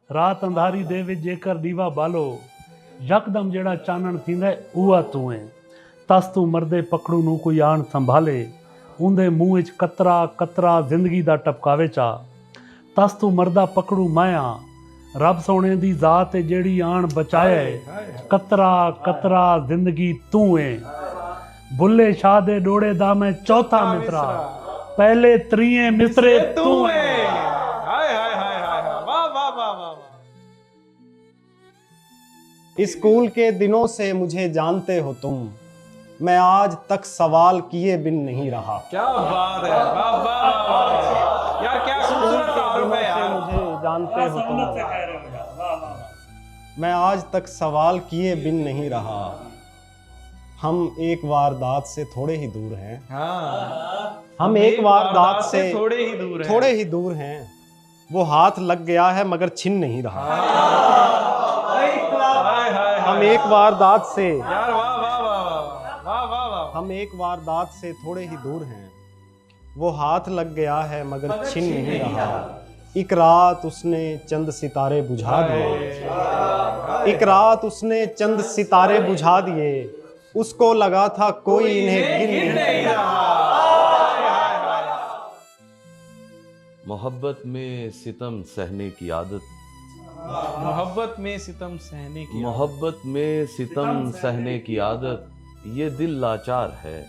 रात अंधारी दे विच जेकर दीवा बालो, यकदम जेड़ा चानण थींदा है उहा तूं है। तस तू मरदे पकड़ू नूं कोई आण संभाले, उंदे मूंह विच कतरा कतरा जिंदगी दा टपकावे चा। तस तू मरदा पकड़ू मैं आ, रब सोने दी जात है जेड़ी आण बचाए, कतरा कतरा जिंदगी तू है। बुल्ले शाह दे डोड़े दा मैं चौथा मित्रा, पहले त्रिये मिसरे तू है। हाय हाय हाय हाय हाय, वाह वाह वाह वाह वाह। स्कूल के दिनों से मुझे जानते हो तुम, मैं आज तक सवाल किए बिन नहीं रहा। क्या बात है, वाह वाह वाह। यार क्या खूबसूरत तारुफ है यार। मुझे जानते हो तुम, मैं आज तक सवाल किए बिन नहीं रहा। हम एक वारदात से थोड़े ही दूर हैं। हाँ, हम एक वारदात से थोड़े ही दूर हैं। थोड़े ही दूर हैं। वो हाथ लग गया है मगर छिन नहीं रहा। हाय हाय हम एक वारदात से यार, वाह वाह वाह वाह वाह वाह वाह। हम एक वारदात से थोड़े ही दूर हैं। वो हाथ लग गया है मगर छिन नहीं रहा। एक रात उसने चंद सितारे बुझा दिए, एक रात उसने चंद सितारे बुझा दिए। उसको लगा था कोई इन्हें गिन नहीं रहा। मोहब्बत में सितम सहने की आदत, मोहब्बत में सितम सहने की मोहब्बत में सितम सहने की आदत, ये दिल लाचार है।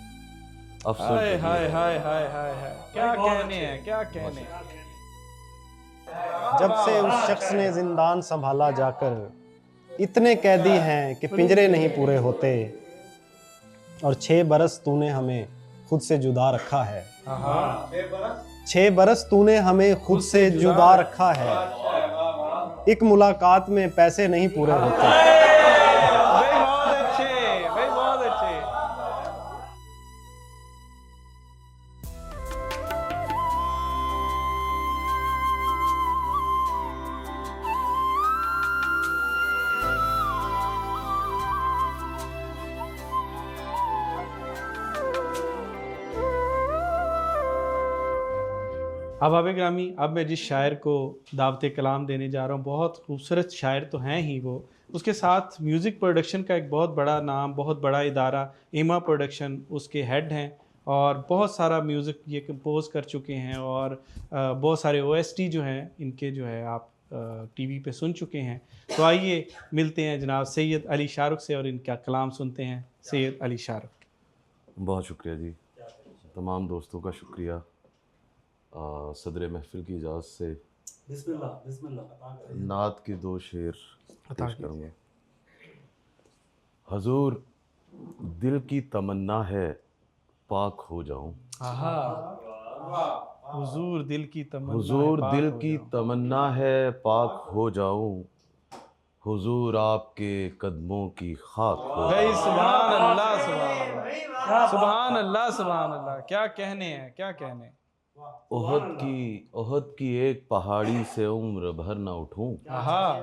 हाय हाय हाय हाय हाय हाय, क्या कहने हैं, क्या कहने हैं। जब से उस शख्स ने जिंदान संभाला जाकर, इतने कैदी हैं कि पिंजरे नहीं पूरे होते। और 6 बरस तूने हमें खुद से जुदा रखा है। 6 बरस तूने हमें खुद से जुदा रखा है। एक मुलाकात में पैसे नहीं पूरे होते। भाई बहुत अच्छे, भाई बहुत अच्छे। अब आबे ग्रामी, अब मैं जिस शायर को दावत कलाम देने जा रहा हूँ, बहुत खूबसूरत शायर तो हैं ही वो, उसके साथ म्यूज़िक प्रोडक्शन का एक बहुत बड़ा नाम, बहुत बड़ा इदारा एमा प्रोडक्शन, उसके हेड हैं और बहुत सारा म्यूज़िक ये कंपोज कर चुके हैं। और बहुत सारे OST जो हैं इनके जो है आप टीवी पे सुन चुके हैं। तो आइए मिलते हैं जनाब सैयद अली शाहरुख से और इनका कलाम सुनते हैं। सैयद अली शाहरुख। बहुत शुक्रिया जी, तमाम दोस्तों का शुक्रिया। सदर महफिल की इजाज़त से बिस्मिल्लाह बिस्मिल्लाह। नात के 2 शेर पेश करूँगा। हजूर दिल की तमन्ना है पाक हो जाऊं, हुजूर दिल की तमन्ना, हुजूर है, दिल पाक की हो जाऊं। तमन्ना है पाक हो जाऊं, हुजूर आपके कदमों की खाक हो भाई जाऊं। सुभान अल्लाह, सुभान अल्लाह, सुभान अल्लाह, सुभान अल्लाह। क्या कहने हैं, क्या कहने। ओहद की एक पहाड़ी से उम्र भर ना उठूं, आहा,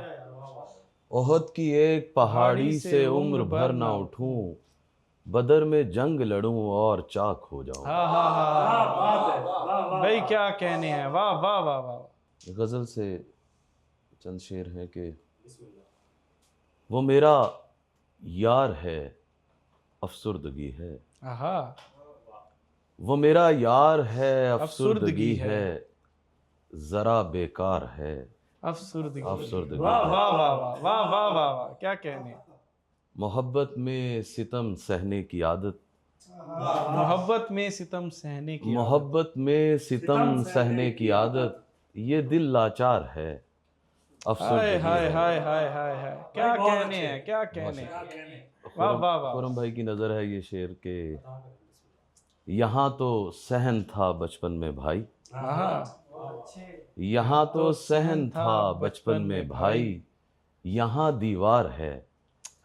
ओहद की एक पहाड़ी से उम्र भर ना उठूं, बदर में जंग लड़ूं और चाक हो जाऊं। हाँ हाँ हाँ, भाई क्या कहने हैं, वाह वाह वाह वाह। गज़ल से चंद शेर हैं कि वो मेरा यार है अफसुर्दगी है, आहा, वो मेरा यार है अफसुर्दगी अफसुर्दगी है, ज़रा बेकार है अफसुर्दगी। अफसुर्दगी वाह है। वाह वाह वाह वाह वाह वाह वाह, क्या कहने। मोहब्बत में सितम सहने की आदत, मोहब्बत में सितम सहने की मोहब्बत में सितम सहने की आदत, ये दिल लाचार है हाय अफसुर्दगी हाय है। हाय हाय हाय हाय, क्या कहने हैं, क्या कहने। वाह वाह वाह। खुरम भाई की नज़र है ये शेर के, यहाँ तो सहन था बचपन में भाई, यहाँ तो सहन था बचपन में भाई, यहाँ दीवार है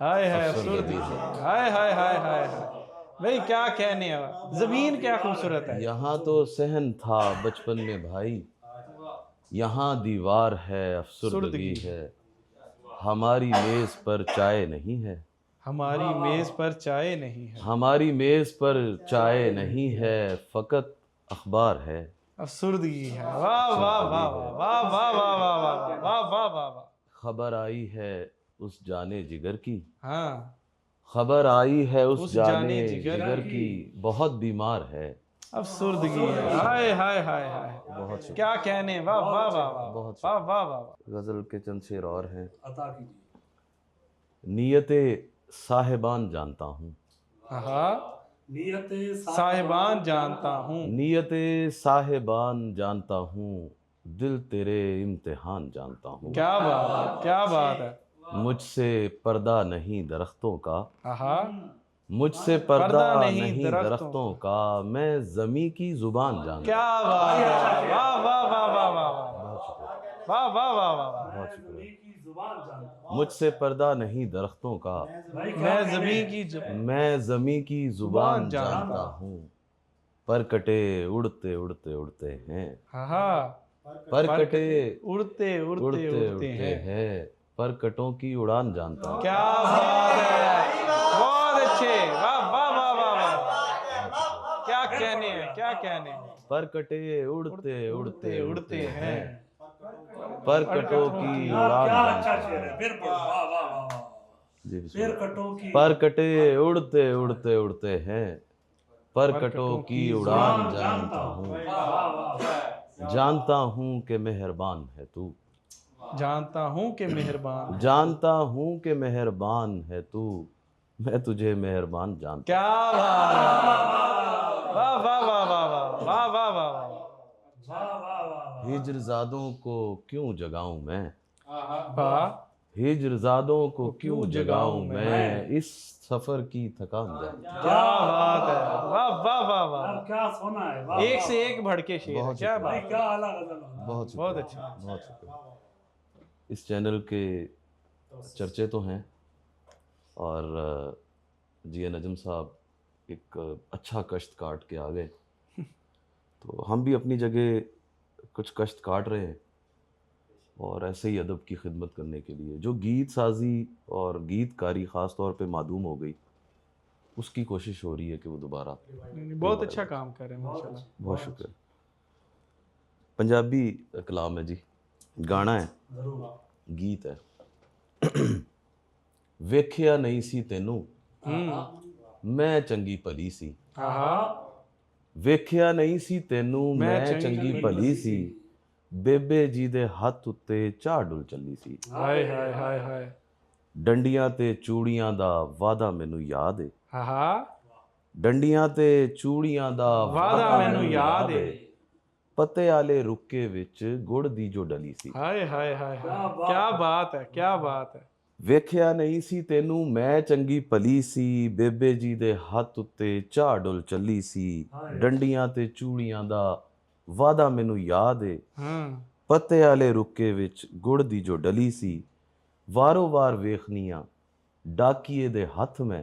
हाय हाय अफसुर्दगी, हाय हाय हाय हाय हाय। भाई क्या कहने हैं, ज़मीन क्या खूबसूरत है। यहाँ तो सहन था बचपन में भाई, यहाँ दीवार है अफसुर्दगी है। हमारी मेज़ पर चाय नहीं है, हमारी मेज़ पर चाय नहीं है, हमारी मेज़ पर चाय नहीं है, फ़कत अखबार है अफसुर्दगी है। वाह वाह वाह वाह वाह वाह वाह वाह वाह वाह वाह वाह वाह। खबर आई है उस जाने जिगर की, हाँ खबर आई है उस उस जाने जाने जिगर जिगर की, बहुत बीमार है। अफसुर्दगी है। हाय हाय हाय हाय, बहुत शुक्रिया। क्या कहने, वाह वाह वाह वाह, बहुत वाह वाह वाह वाह। गज़ल के चंद शेर और हैं। अता कीजिए। नियते साहिबान जानता हूँ, हाँ, नियते साहिबान जानता हूँ। नियते साहिबान जानता हूँ, दिल तेरे इम्तिहान जानता हूँ। क्या बात है, क्या बात है। मुझसे पर्दा नहीं दरख्तों का, हाँ, मुझसे पर्दा पर्दा नहीं नहीं दरख्तों का, मैं ज़मी की ज़ुबान जानता क्या बात है, वाह वाह वाह वाह वाह वाह, हूँ। वाह वाह वाह वाह वाह। बहुत शुक्रिया। की जुबान जानता मुझसे पर्दा नहीं दरख्तों का, मैं जमीन की मैं ज़मी की ज़ुबान जानता जानता हूँ। पर कटे उड़ते उड़ते उड़ते हैं, हाँ, पर कटे उड़ते उड़ते उड़ते उड़ते उड़ते हैं। हैं, पर कटों की उड़ान जानता हूँ। क्या बात है, बहुत अच्छे, वाह वाह वाह वाह वाह। क्या कहने हैं, क्या कहने हैं। पर कटे उड़ते उड़ते उड़ते हैं, पर पर कटों की उड़ान क्या जानता अच्छा हूँ। शेर है। फिर पढ़ो, वाह वाह वाह वाह। जी फिर बिस्मिल्लाह। कटो की पर कटे उड़ते उड़ते उड़ते हैं, पर कटों की उड़ान जानता हूँ। वाह वाह। जानता हूँ कि मेहरबान है तू, जानता हूँ कि मेहरबान। जानता हूँ कि मेहरबान है तू, मैं तुझे मेहरबान जानता क्या बात है, वाह वाह वाह वाह वाह, वाह वाह वाह वाह। वाह वाह वाह। हूँ। हिजरज़ादों को क्यों जगाऊं मैं, वाह, हिजरज़ादों को क्यों क्यों जगाऊं जगाऊं मैं, इस सफ़र की थकान जानता क्या बात है, वाह वाह वाह वाह। यार क्या सोना है। वाह एक वाह, से एक भड़के शेर है, बहुत क्या शुक्रिया। बात क्या है। आला गजल है। बहुत बहुत शुक्रिया, अच्छा। बहुत शुक्रिया। इस चैनल के चर्चे तो हैं, और जी नजम साहब एक अच्छा कष्ट काट के आ गए, तो हम भी अपनी जगह कुछ कष्ट काट रहे हैं, और ऐसे ही अदब की खिदमत करने के लिए जो गीत साजी और गीतकारी ख़ास तौर पे मादूम हो गई, उसकी कोशिश हो रही है कि वो दोबारा। बहुत अच्छा काम कर रहे हैं माशाल्लाह। बहुत शुक्रिया। पंजाबी कलाम है जी, गाना है, गीत है। वेख्या नहीं सी तेनू मैं चंगी भली सी, ਵੇਖਿਆ ਨਹੀਂ ਸੀ ਤੈਨੂੰ ਮੈਂ ਚੰਗੀ ਭਲੀ ਸੀ, ਬੇਬੇ ਜੀ ਦੇ ਹੱਥ ਉੱਤੇ ਚਾਹ ਡੁੱਲ ਚੱਲੀ ਸੀ। ਹਾਏ ਹਾਏ ਹਾਏ ਹਾਏ। ਡੰਡੀਆਂ ਤੇ ਚੂੜੀਆਂ ਦਾ ਵਾਦਾ ਮੈਨੂੰ ਯਾਦ ਏ, ਹਾਂ, ਡੰਡੀਆਂ ਤੇ ਚੂੜੀਆਂ ਦਾ ਵਾਦਾ ਮੈਨੂੰ ਯਾਦ ਏ। ਪੱਤੇ ਵਾਲੇ ਰੁੱਕੇ ਵਿੱਚ ਗੁੜ ਦੀ ਜੋ ਡਲੀ ਸੀ। ਹਾਏ ਹਾਏ ਹਾਏ, ਕੀ ਬਾਤ ਹੈ, ਕੀ ਬਾਤ ਹੈ। ਵੇਖਿਆ ਨਹੀਂ ਸੀ ਤੈਨੂੰ ਮੈਂ ਚੰਗੀ ਭਲੀ ਸੀ, ਬੇਬੇ ਜੀ ਦੇ ਹੱਥ ਉੱਤੇ ਚਾਹ ਡੁੱਲ ਚੱਲੀ ਸੀ, ਡੰਡੀਆਂ ਤੇ ਚੂੜੀਆਂ ਦਾ ਵਾਦਾ ਮੈਨੂੰ ਯਾਦ ਏ, ਪੱਤੇ ਵਾਲੇ ਰੁੱਕੇ ਵਿੱਚ ਗੁੜ ਦੀ ਜੋ ਡਲੀ ਸੀ, ਵਾਰੋ ਵਾਰ ਵੇਖਨੀਆਂ ਡਾਕੀਏ ਦੇ ਹੱਥ ਮੈਂ,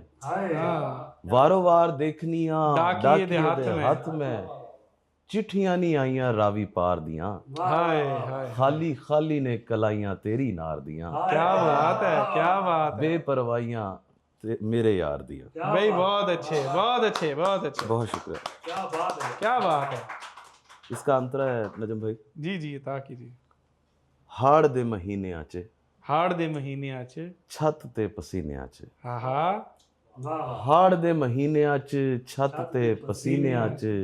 ਵਾਰੋ ਵਾਰ ਦੇਖਨੀਆਂ ਡਾਕੀਏ ਦੇ ਹੱਥ ਮੈਂ, चिट्ठियां नहीं आईयां रावी पार दियां, हाय हाय, खाली खाली ने कलाइयां तेरी नार दियां, क्या बात है, क्या बात है। बेपरवाहियां मेरे यार दियां। भाई बहुत अच्छे, बहुत अच्छे, बहुत अच्छे। बहुत शुक्रिया। क्या बात है, क्या बात है। इसका अंतरा है नजम भाई। जी जी ता कीजिए। हाड़ दे महीने च, हाड़ दे महीने च, छत ते पसीने च, हाड़ दे महीने च, छत ते पसीने च,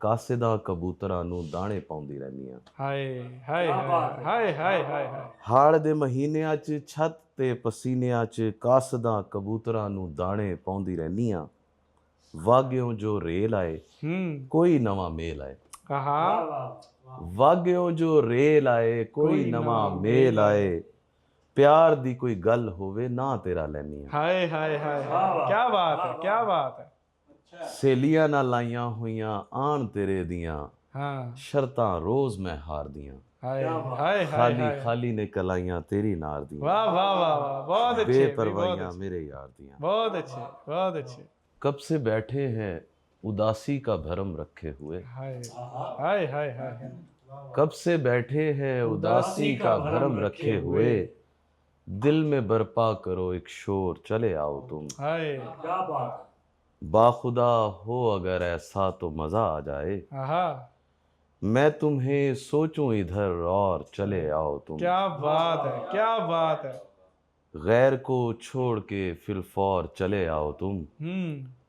ਕਾਸਿਦਾ ਕਬੂਤਰਾਂ ਨੂੰ ਦਾਣੇ ਪਾਉਂਦੀ ਰਹਿੰਦੀਆਂ। ਹਾਏ ਹਾਏ ਹਾਏ ਹਾਏ ਹਾਏ। ਹਾੜ ਦੇ ਮਹੀਨਿਆਂ 'ਚ ਛੱਤ ਤੇ ਪਸੀਨਿਆਂ 'ਚ ਕਾਸਦਾ ਕਬੂਤਰਾਂ ਨੂੰ ਦਾਣੇ ਪਾਉਂਦੀ ਰਹਿੰਦੀਆਂ। ਵਾਗਿਓ ਜੋ ਰੇਲ ਆਏ ਕੋਈ ਨਵਾਂ ਮੇਲ ਆਏ, ਵਾਗਿਓ ਜੋ ਰੇਲ ਆਏ ਕੋਈ ਨਵਾਂ ਮੇਲ ਆਏ, ਪਿਆਰ ਦੀ ਕੋਈ ਗੱਲ ਹੋਵੇ ਨਾ ਤੇਰਾ ਲੈਨੀਆਂ। ਹਾਏ ਹਾਏ ਹਾਏ, ਕੀ ਬਾਤ ਹੈ, ਕੀ ਬਾਤ ਹੈ। ਸਹੇਲੀਆਂ ਨਾਲ ਲਾਈਆਂ ਹੋਈਆਂ ਆਣ ਤੇਰੇ ਦੀਆਂ, ਹਾਂ ਸ਼ਰਤਾਂ ਰੋਜ਼ ਮੈਂ ਹਾਰਦੀਆਂ। ਹਾਏ ਹਾਏ ਖਾਲੀ ਖਾਲੀ ਨੇ ਕਲਾਈਆਂ तेरी नार दियां। वाह वाह वाह वाह, बहुत अच्छे, बेपरवाहियां मेरे यार दियां। बहुत अच्छे, बहुत अच्छे। कब से बैठे हैं उदासी का भरम रखे हुए, हाय हाय हाय हाय। कब से बैठे हैं उदासी का भरम रखे हुए, दिल में बरपा करो एक शोर चले आओ तुम। हाय क्या बात। बाखुदा हो अगर ऐसा तो मजा आ जाए, मैं तुम्हें सोचूं इधर और चले आओ तुम। क्या बात है, क्या बात है। गैर को छोड़ के फिलफौर चले आओ तुम।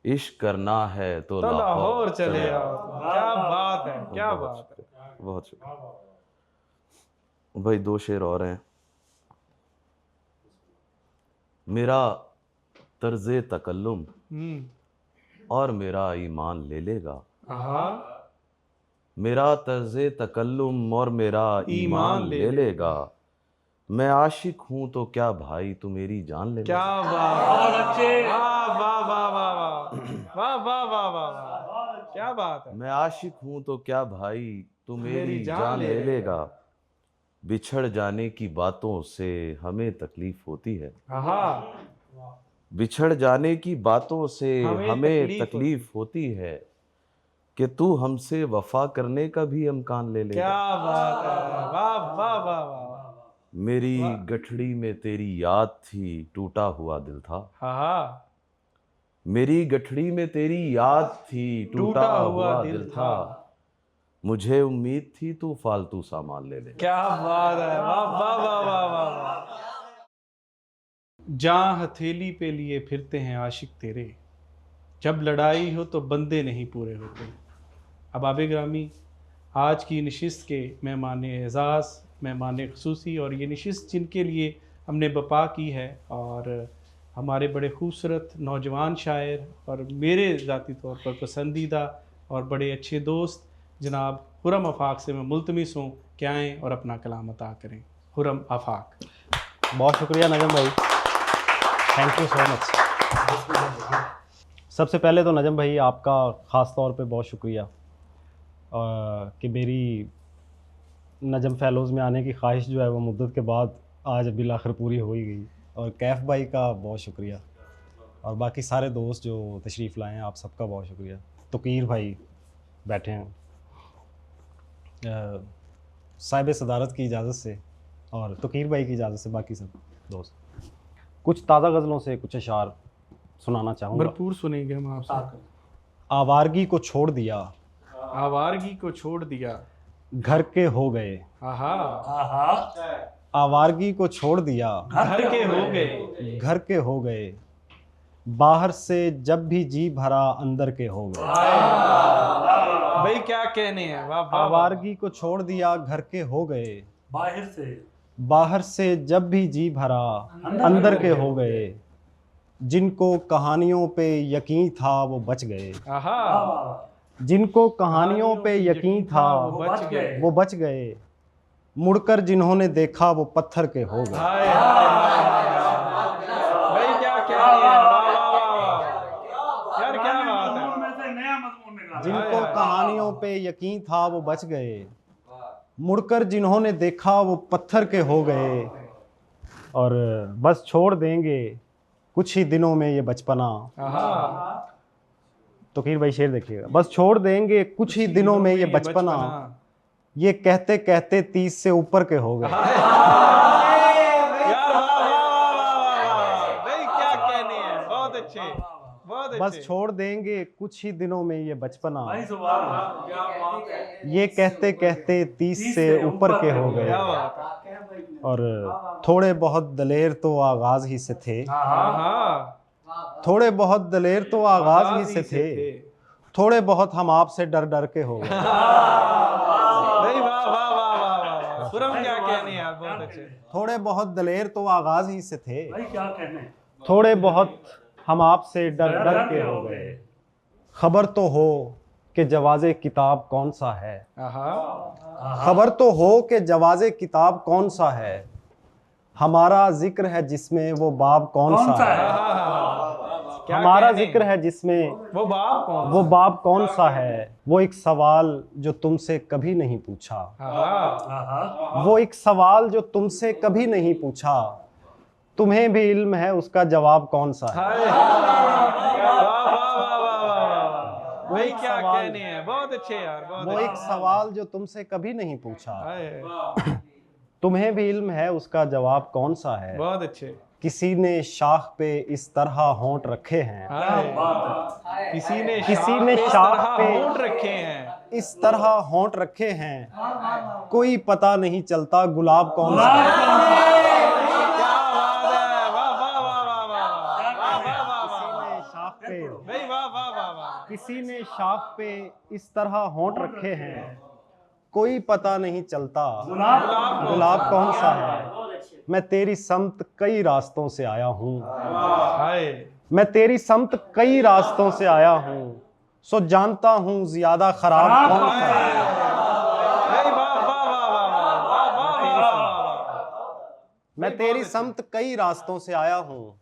इश्क करना है तो लाहौर चले आओ तुम। क्या बात है, क्या बात है। बहुत शुक्रिया भाई। 2 शेर और हैं। मेरा तर्ज़े तकल्लुम और मेरा ईमान ले लेगा। मेरा तर्ज़े तकल्लुम और मेरा ईमान ले लेगा। मैं आशिक हूं तो क्या भाई तू मेरी जान ले लेगा। क्या बात है, वाह वाह वाह वाह वाह वाह वाह वाह वाह, क्या बात है। मैं आशिक हूं तो क्या भाई तू मेरी जान ले लेगा। बिछड़ जाने की बातों से हमें तकलीफ होती है। बिछड़ जाने की बातों से हमें तकलीफ होती है कि तू हमसे वफा करने का भी इम्कान ले ले। क्या बात है, वाह वाह वाह वाह। मेरी गठड़ी में तेरी याद थी टूटा हुआ दिल था। मेरी गठड़ी में तेरी याद थी टूटा हुआ दिल था। मुझे उम्मीद थी तू फालतू सामान ले ले। क्या बात है, वाह वाह वाह वाह वाह। जहाँ हथेली पे लिए फिरते हैं आशिक तेरे, जब लड़ाई हो तो बंदे नहीं पूरे होते। अब आबे ग्रामी, आज की नशिस्त के मेहमान एज़ाज़, मेहमान ख़ुसूसी और ये नशिस्त जिनके लिए हमने बपा की है, और हमारे बड़े खूबसूरत नौजवान शायर और मेरे ज़ाती तौर पर पसंदीदा और बड़े अच्छे दोस्त जनाब खुरम आफाक से मैं मुल्तमिस हूँ कि आएँ और अपना कलाम अता करें। खुरम आफाक। बहुत शुक्रिया नजम भाई, थैंक यू सो मच। सबसे पहले तो नजम भाई आपका ख़ास तौर पे बहुत शुक्रिया कि मेरी नजम फ़ेलोज़ में आने की ख्वाहिश जो है वो मुद्दत के बाद आज बिल आखिर पूरी हो ही गई। और कैफ़ भाई का बहुत शुक्रिया, और बाकी सारे दोस्त जो तशरीफ़ लाए हैं आप सबका बहुत शुक्रिया। तोकीर भाई बैठे हैं, साहिब सदारत की इजाज़त से और तोकीर भाई की इजाज़त से बाकी सब दोस्त कुछ ताज़ा गज़लों से कुछ अशार सुनाना चाहूँगा। भरपूर सुनेंगे हम आपसे। आवारगी को छोड़ दिया, आवारगी को छोड़ दिया, घर के हो गए। आवारगी को छोड़ दिया, घर के हो गए। घर के हो गए। बाहर से जब भी जी भरा अंदर के हो गए। भाई क्या कहने हैं, वाह वाह। आवारगी को छोड़ दिया, घर के हो गए। बाहर से जब भी जी भरा अंदर के हो गए। जिनको कहानियों पे यकीन था वो बच गए। जिनको कहानियों पे यकीन था वो बच गए। मुड़कर जिन्होंने देखा वो पत्थर के हो गए। भाई क्या कहने हैं, वाह वाह वाह यार, क्या बात है। जिनको कहानियों पे यकीन था वो बच गए। मुड़कर जिन्होंने देखा वो पत्थर के हो गए। और बस छोड़ देंगे कुछ ही दिनों में ये बचपना। तोकीर भाई शेर देखिएगा। बस छोड़ देंगे कुछ ही दिनों में ये बचपना। ये कहते कहते 30 से ऊपर के हो गए। यार भाई क्या कहने हैं, बहुत अच्छे, बहुत अच्छे। बस छोड़ देंगे कुछ ही दिनों में ये बचपना। ये कहते कहते 30 से ऊपर के हो गए। और थोड़े बहुत दलेर तो आगाज ही से थे। थोड़े बहुत दलेर तो आगाज ही से थे। थोड़े बहुत हम आपसे डर डर के हो गए। भाई वाह वाह वाह वाह। खुरम क्या कहने हैं यार, बहुत अच्छे। थोड़े बहुत दलेर तो आगाज ही से थे। भाई क्या कहने। थोड़े बहुत हम आपसे डर डर के हो गए। खबर तो हो कि जवाज़े किताब कौन सा है। खबर तो हो कि जवाज़े किताब कौन सा है। हमारा जिक्र है जिसमें वो बाब कौन सा है। हमारा जिक्र है जिसमें वो बाब कौन सा है। वो एक सवाल जो तुमसे कभी नहीं पूछा। वो एक सवाल जो तुमसे कभी नहीं पूछा। तुम्हें भी इल्म है उसका जवाब कौन सा है। वही क्या कहने हैं, बहुत अच्छे यार, बहुत वो एक सवाल जो तुमसे कभी नहीं पूछा। तुम्हें भी इल्म है उसका जवाब कौन सा है। बहुत अच्छे। किसी ने शाख पे इस तरह होंठ रखे हैं। किसी ने शाख पे होंठ रखे हैं। इस तरह होंठ रखे हैं, कोई पता नहीं चलता गुलाब कौन सा है। क्या बात है, वाह वाह वाह वाह वाह वाह शाख पे भाई, वाह वाह वाह वाह। किसी ने शाख पे इस तरह होंठ रखे हैं, कोई पता नहीं चलता गुलाब कौन सा है। मैं तेरी समत कई रास्तों से आया हूँ, हाय मैं तेरी समत कई रास्तों से आया हूँ, सो जानता हूँ ज्यादा खराब कौन सा है। भाई, वाह वाह वाह वाह वाह वाह वाह। मैं तेरी समत कई रास्तों से आया हूँ,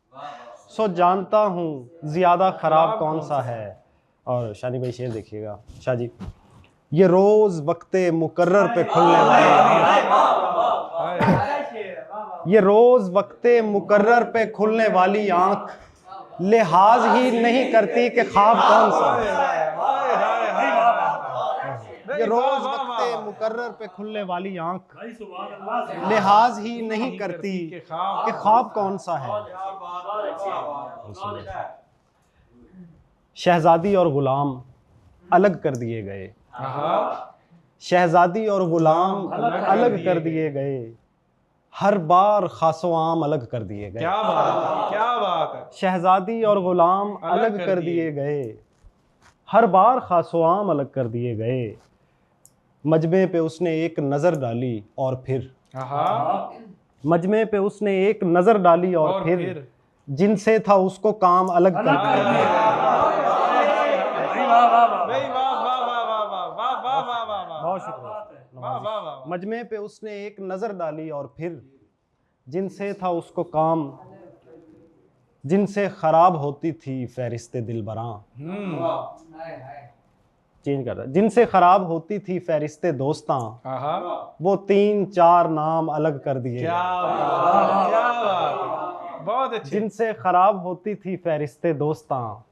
सो जानता हूँ ज्यादा खराब कौन सा है। और शानी भाई शेर देखिएगा, शाह जी। ये रोज वक्ते मुकर्रर पे खुलने वाली, ये रोज वक्ते मुकर्रर पे खुलने वाली आंख लिहाज ही नहीं करती कि ख्वाब कौन सा है। ये रोज वक्ते मुकर्रर पे खुलने वाली आंख लिहाज ही नहीं करती कि ख्वाब कौन सा है। शहजादी और गुलाम अलग कर दिए गए, शहजादी और गुलाम अलग कर दिए गए, हर बार खासो आम अलग कर दिए गए। क्या बात है, क्या बात है। शहजादी और गुलाम अलग कर दिए गए, हर बार खासो आम अलग कर दिए गए। मजमे पे उसने एक नजर डाली और फिर, मजमे पे उसने एक नजर डाली और फिर जिनसे था उसको काम अलग कर दिया। बहुत शुक्रिया। मजमे पे उसने एक नजर डाली और फिर जिनसे था उसको काम, जिनसे खराब होती थी फहरिस्ते दिलबरां। चेंज कर रहा है। जिनसे खराब होती थी फहरिस्ते दोस्तां, वो 3-4 नाम अलग कर दिए। क्या बात, क्या बात, बहुत अच्छे। जिनसे खराब होती थी फहरिस्ते दोस्तां,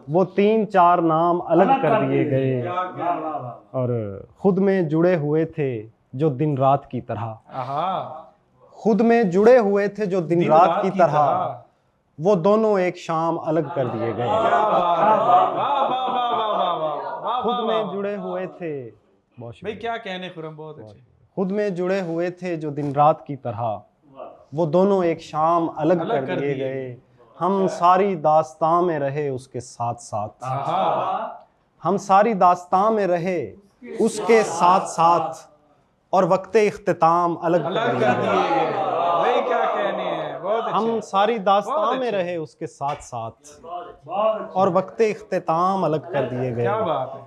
वो 3-4 नाम अलग कर दिए गए। और खुद में जुड़े हुए थे जो दिन रात की तरह, खुद में जुड़े हुए थे जो दिन रात की तरह, वो दोनों एक शाम अलग कर दिए गए। खुद में जुड़े हुए थे, भाई क्या कहने खुरम, बहुत अच्छे। खुद में जुड़े हुए थे जो दिन रात की तरह, वो दोनों एक शाम अलग कर दिए गए। हम सारी दास्तां में रहे उसके साथ साथ, हम सारी दास्तां में रहे उसके साथ साथ, और वक्ते इख्तिताम अलग कर दिए गए। भाई क्या कहने हैं, बहुत अच्छे। हम सारी दास्तां में रहे उसके साथ साथ, और वक्ते इख्तिताम अलग कर दिए गए। क्या बात है।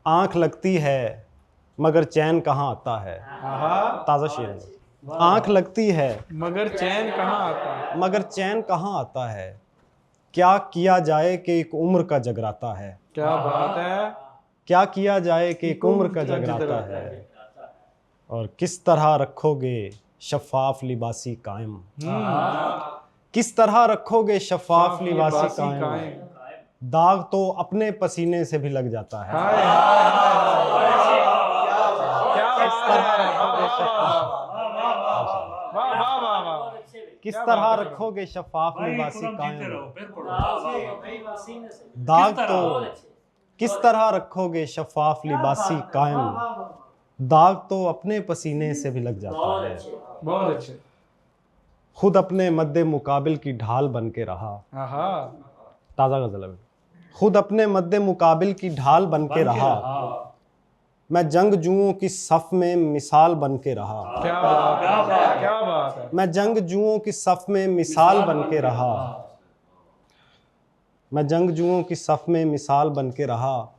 आंख लगती है मगर चैन कहाँ आता है। ताज़ा शेर है। आंख लगती है मगर चैन कहाँ आता है, मगर चैन कहाँ आता है, क्या किया जाए कि एक उम्र का जगराता है। क्या बात है। क्या किया जाए कि एक उम्र का जगराता है। और किस तरह रखोगे शफाफ लिबासी कायम, किस तरह रखोगे शफाफ लिबासी कायम, दाग तो अपने पसीने से भी लग जाता है। किस तरह रखोगे शफाफ लिबासी कायम, दाग तो किस तरह रखोगे शफाफ लिबासी कायम, दाग तो अपने पसीने से भी लग जाता है। बहुत अच्छे। खुद अपने मद्दे मुकाबिल की ढाल बन के रहा। ताज़ा गज़ल है। खुद अपने मद्दे मुकाबिल की ढाल बन के रहा, मैं जंगजुओं की सफ में मिसाल बन के रहा। क्या बात है, क्या बात है। मैं जंगजुओं की सफ में मिसाल बन के रहा, मैं जंगजुओं की सफ में मिसाल बन के रहा।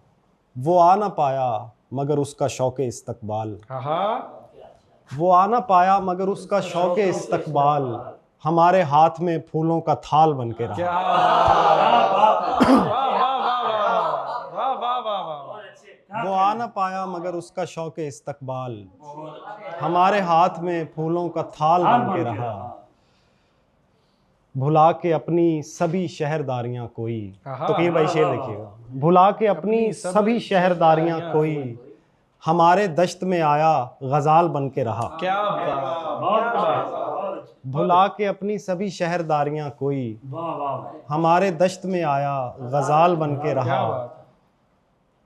वो आ ना पाया मगर उसका शौक़े इस्तकबाल, वो आ ना पाया मगर उसका शौक़े इस्तकबाल, हमारे हाथ में फूलों का थाल बन के रहा। वो आ ना पाया मगर उसका शौक़े इस्तकबाल, हमारे हाथ में फूलों का थाल बन के रहा। भुला के अपनी सभी शहरदारियां कोई, तो कहीं भाई शेर देखिएगा। भुला के अपनी सभी शहरदारियां कोई, हमारे दश्त में आया गजाल बन के रहा। क्या बात। भुला के अपनी सभी शहरदारियां कोई, हमारे दश्त में आया गजाल बन के रहा।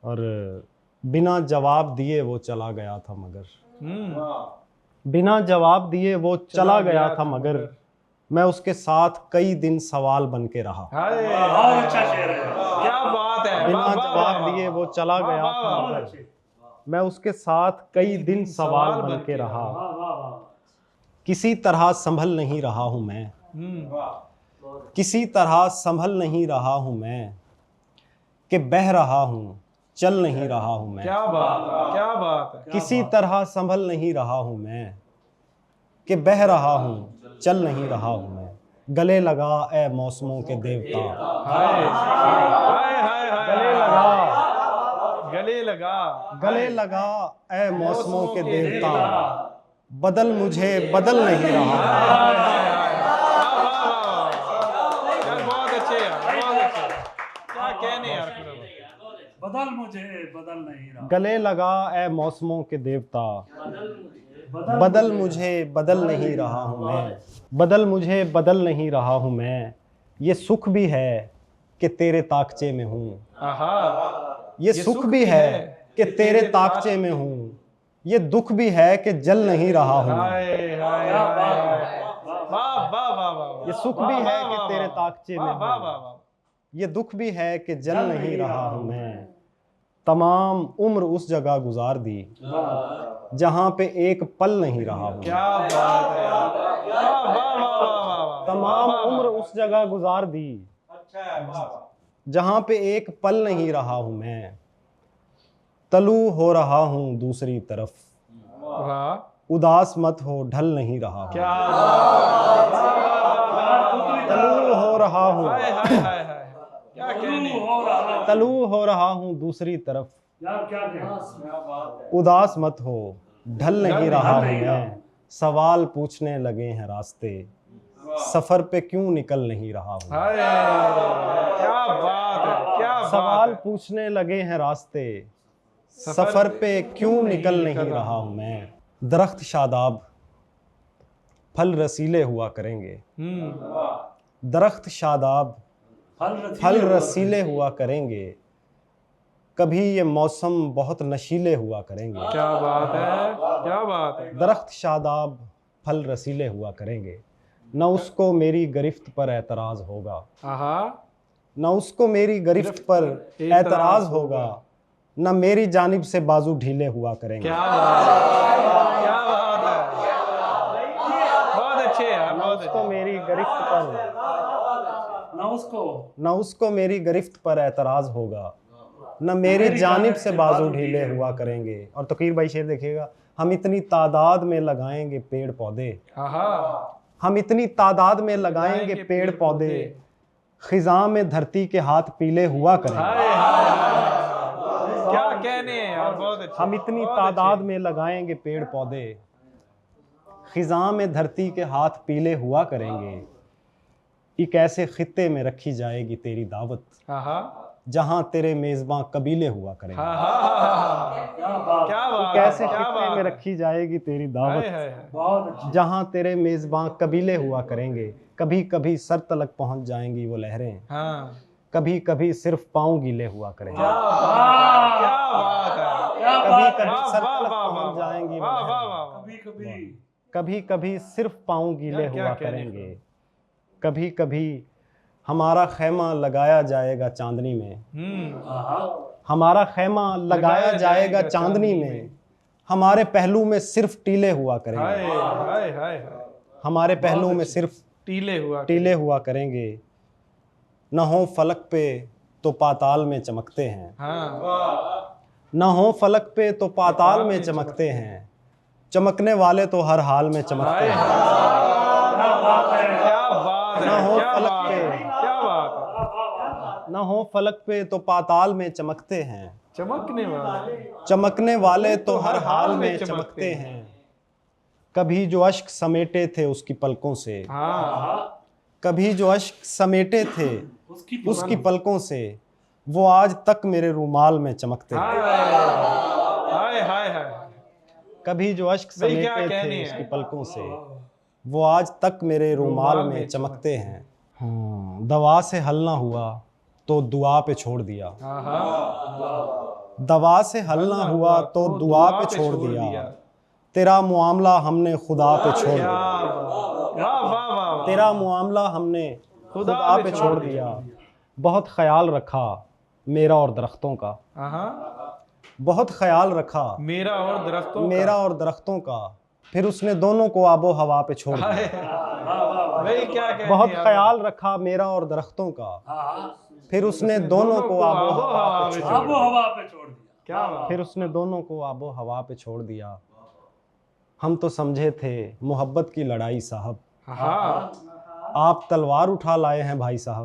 और बिना जवाब दिए वो चला गया था मगर, बिना जवाब दिए वो चला गया था मगर, मैं उसके साथ कई दिन सवाल बन के रहा। बहुत अच्छा शेर है। क्या बात है, बिना वाह, वाह, जवाब वाह, दिए वो चला वाह, गया वाह, था वाह, मगर, मैं उसके साथ कई दिन सवाल बन के रहा। वाह वाह वाह। किसी तरह संभल नहीं रहा हूं मैं, किसी तरह संभल नहीं रहा हूं मैं, कि बह रहा हूं चल नहीं रहा हूं मैं। क्या बात है। किसी तरह संभल नहीं रहा हूं मैं, कि बह रहा हूं चल नहीं रहा हूं मैं। गले लगा ए मौसमों के देवता, हाय हाय हाय हाय, गले लगा, गले लगा, गले लगा ए मौसमों के देवता, बदल मुझे बदल नहीं रहा। यार बहुत अच्छे यार, बहुत अच्छे, क्या कहने यार। बदल मुझे बदल नहीं रहा। गले लगा ए मौसमों के देवता, बदल मुझे बदल नहीं रहा हूँ मैं, बदल मुझे बदल नहीं रहा हूँ मैं। ये सुख भी है कि तेरे ताकचे में हूँ, ये सुख भी है कि तेरे ताकचे में हूँ, ये दुख भी है कि जल नहीं रहा हूँ मैं। ये सुख भी है कि तेरे ताकचे में हूँ, ये दुख भी है कि जल नहीं रहा हूँ मैं। तमाम उम्र उस जगह गुजार दी जहाँ पे एक पल नहीं रहा हूँ। क्या बात है, तमाम उम्र उस जगह गुजार दी जहाँ पे एक पल नहीं रहा हूँ मैं। तलू हो रहा हूँ दूसरी तरफ, उदास मत हो ढल नहीं रहा हूँ। क्या तलू हो रहा हूँ, क्या कहने, तलू हो रहा हूँ दूसरी तरफ, यार क्या कहें। उदास मत हो ढल नहीं रहा हूँ मैं। सवाल पूछने लगे हैं रास्ते, सफर पे क्यों निकल नहीं रहा हूँ। क्या बात है, क्या सवाल पूछने लगे हैं रास्ते, सफर पे क्यों निकल नहीं रहा हूँ मैं। दरख्त शादाब फल रसीले हुआ करेंगे, दरख्त शादाब फल रसीले हुआ करेंगे, कभी ये मौसम बहुत नशीले हुआ करेंगे। क्या बात है, क्या बात है। दरख्त शादाब फल रसीले हुआ करेंगे, न उसको मेरी गिरफ्त पर एतराज़ होगा, न उसको मेरी गिरफ्त पर एतराज़ होगा, न मेरी जानिब से बाजू ढीले हुआ करेंगे। क्या बात है, क्या बात है, बहुत अच्छे यार, बहुत अच्छे। उसको मेरी गिरफ्त पर, न उसको मेरी गिरफ्त पर एतराज़ होगा, न मेरी जानिब से बाजू ढीले हुआ करेंगे। और तकीर भाई शेर देखिएगा, हम इतनी तादाद में लगाएंगे पेड़ पौधे, हम इतनी तादाद में लगाएंगे पेड़ पौधे, खिज़ां में धरती के हाथ पीले हुआ करेंगे। क्या कहने हैं यार, बहुत अच्छे। हम इतनी तादाद में लगाएंगे पेड़ पौधे, खिज़ां में धरती के हाथ पीले हुआ करेंगे। एक ऐसे खित्ते में रखी जाएगी तेरी दावत, जहां तेरे मेजबान कबीले हुआ करेंगे। क्या बात, एक ऐसे खित्ते में रखी जाएगी तेरी दावत, जहां तेरे मेजबान कबीले हुआ करेंगे। कभी कभी सर तलक पहुंच जाएंगी वो लहरें, कभी कभी सिर्फ पांव गीले हुआ करेंगे। कभी कभी सर तलक पहुंच जाएंगी वो लहरें, कभी कभी सिर्फ पांव गीले हुआ करेंगे। कभी कभी हमारा खैमा लगाया जाएगा चांदनी में, हमारा खैमा लगाया जाएगा चांदनी में, हमारे पहलू में सिर्फ टीले हुआ करेंगे, हमारे पहलू में सिर्फ टीले हुआ करेंगे। न हो फलक पे तो पाताल में चमकते हैं, न हो फलक पे तो पाताल में चमकते हैं, चमकने वाले तो हर हाल में चमकते हैं। न हो फलक पे, न हो फलक पे तो पाताल में चमकते हैं, चमकने वाले तो हर हाल में चमकते हैं। कभी जो अश्क समेटे थे उसकी पलकों से, कभी जो अश्क समेटे थे उसकी पलकों से, वो आज तक मेरे रूमाल में चमकते हैं। कभी जो अश्क समेटे थे उसकी पलकों से, वो आज तक मेरे रूमाल में चमकते हैं। दवा से हल ना हुआ तो दुआ पे छोड़ दिया, दवा से हल ना हुआ तो दुआ पे छोड़ दिया, तेरा मामला हमने खुदा पे छोड़ दिया, वाह वाह वाह, तेरा मामला हमने खुदा पे छोड़ दिया। बहुत ख्याल रखा मेरा और दरख्तों का, बहुत ख्याल रखा मेरा और दरख्तों का, फिर उसने दोनों को आबो हवा पे छोड़ दिया। भाई क्या कहते बहुत हैं ख्याल रखा मेरा और दरख्तों का, फिर उसने दोनों को आबो हवा पे छोड़ दिया। हवा पे छोड़ दिया। क्या बात। फिर उसने दोनों को आबो हवा पे छोड़ दिया। हम तो समझे थे मोहब्बत की लड़ाई साहब, हाँ आप तलवार उठा लाए हैं भाई साहब।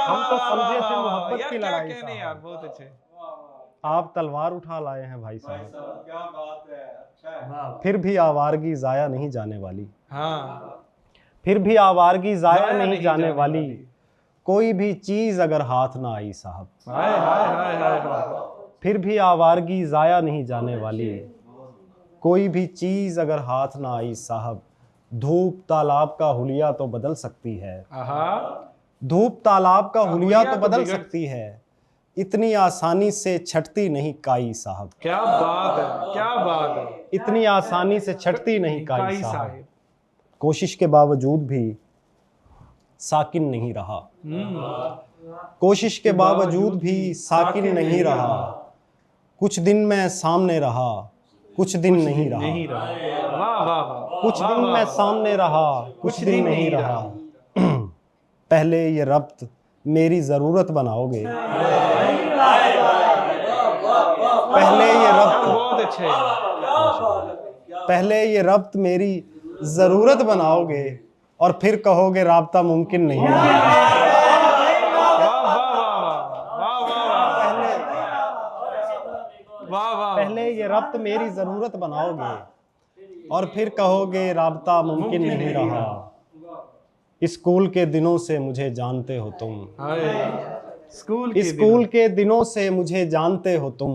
हम तो समझे थे मोहब्बत की लड़ाई यार साहब, बहुत अच्छे। आप तलवार उठा लाए हैं भाई साहब। फिर भी आवारगी जाया नहीं जाने वाली, हाँ फिर भी आवारगी जाया नहीं जाने वाली, कोई भी चीज अगर हाथ ना आई साहब। हाय हाय हाय हाय हाय। फिर भी आवारगी जाया नहीं जाने वाली, कोई भी चीज अगर हाथ ना आई साहब। धूप तालाब का हुलिया तो बदल सकती है, धूप तालाब का हुलिया तो बदल सकती है, इतनी आसानी से छटती नहीं काई साहब। क्या बात है, क्या बात है। इतनी आसानी से छटती नहीं काई साहब। कोशिश के बावजूद भी साकिन नहीं रहा, कोशिश के बावजूद भी साकिन नहीं रहा। कुछ दिन मैं सामने रहा, कुछ दिन नहीं रहा, वाह वाह वाह। कुछ दिन मैं सामने रहा, कुछ दिन नहीं रहा। पहले ये रब्त मेरी जरूरत बनाओगे, पहले ये रब्त, बहुत अच्छे। पहले ये रब्त मेरी जरूरत बनाओगे और फिर कहोगे राब्ता मुमकिन नहीं है। पहले ये रब्त मेरी जरूरत बनाओगे और फिर कहोगे राब्ता मुमकिन नहीं रहा। स्कूल के दिनों से मुझे जानते हो तुम, स्कूल के दिनों से मुझे जानते हो तुम,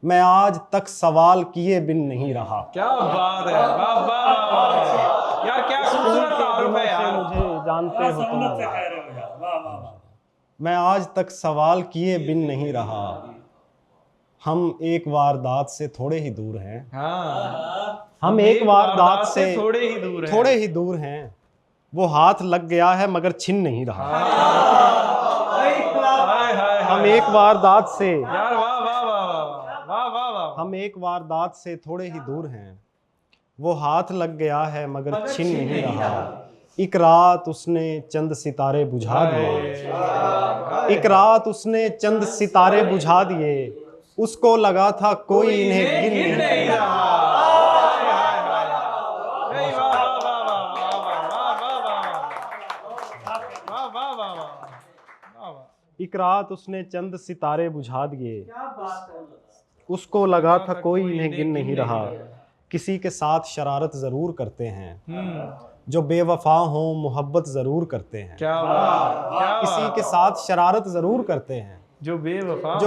मैं आज तक सवाल किए बिन नहीं रहा। क्या बात है, वाह वाह वाह यार, क्या खूबसूरत तारुफ है यार। मुझे जानते हो तुम, मैं आज तक सवाल किए बिन नहीं रहा। हम एक वारदात से थोड़े ही दूर हैं, हम एक वारदात से थोड़े ही दूर हैं। वो हाथ लग गया है मगर छिन नहीं रहा। हम एक वारदात से यार वाह वाह वाह वाह वाह वाह। हम एक वारदात से थोड़े ही दूर हैं। वो हाथ लग गया है मगर छिन नहीं रहा। एक रात उसने चंद सितारे बुझा दिए, एक रात उसने चंद सितारे बुझा दिए, उसको लगा था कोई इन्हें गिन नहीं रहा। एक रात उसने चंद सितारे बुझा दिए, उसको लगा था कोई इन्हें गिन नहीं रहा। किसी के साथ शरारत जरूर करते हैं, जो बेवफा हो मोहब्बत जरूर करते हैं। किसी के साथ शरारत जरूर करते हैं, जो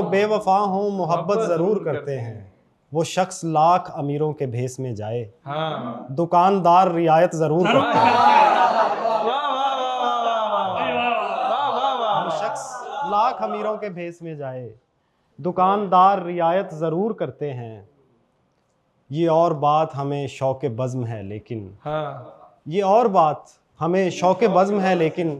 बेवफा हो मोहब्बत जरूर करते हैं। वो शख्स लाख अमीरों के भेस में जाए, दुकानदार रियायत जरूर करते हैं। लाख अमीरों के भेस में जाए, दुकानदार रियायत ज़रूर करते हैं। ये और बात हमें शौक़ बज़्म है लेकिन, ये और बात हमें शौक़ बज़्म है लेकिन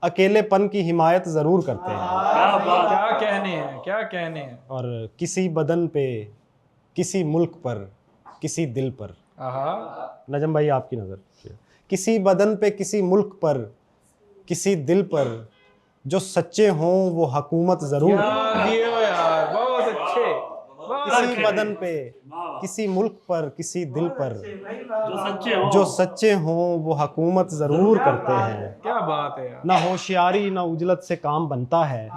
अकेलेपन की हिमायत ज़रूर करते हैं। क्या कहने हैं, क्या कहने हैं। और किसी बदन पे, किसी मुल्क पर, किसी दिल पर, नजम भाई आपकी नज़र, किसी बदन पे, किसी मुल्क पर, किसी दिल पर जो सच्चे हों वो हुकूमत जरूर। बहुत अच्छे। किसी बदन पे, किसी मुल्क पर, किसी दिल पर जो सच्चे हों वो हुकूमत जरूर करते हैं। क्या बात है। ना होशियारी ना उजलत से काम बनता है,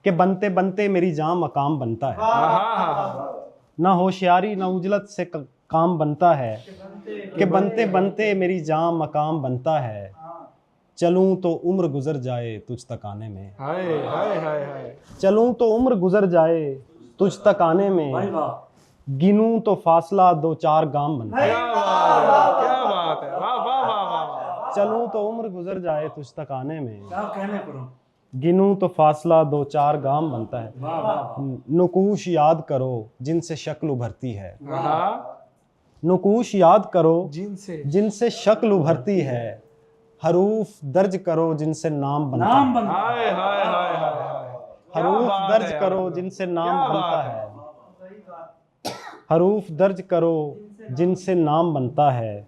कि बनते बनते मेरी जान मकाम बनता है। ना होशियारी ना उजलत से काम बनता है, कि बनते बनते मेरी जान मकाम बनता है। चलूं तो उम्र गुजर जाए तुझ तक आने में, हाय हाय हाय हाय। चलूं तो उम्र गुजर जाए तुझ तक आने में, गिनूं तो फासला दो चार गाम बनता है। क्या बात है, वाह वाह वाह वाह। चलूं तो उम्र गुजर जाए तुझ तक आने में, क्या कहने पर हो? गिनूं तो फासला 2-4 गाम बनता है। वाह वाह वाह। नुकूश याद करो जिनसे शक्ल उभरती है, हाँ, नुकूश याद करो जिनसे जिनसे शक्ल उभरती है, हरूफ दर्ज करो जिनसे नाम बनता नाम है, बन हाय हाय हाय हाय हाय, क्या हरूफ बात दर्ज है यार। करो जिनसे नाम क्या बनता बात है, हरूफ दर्ज करो जिनसे नाम बनता है,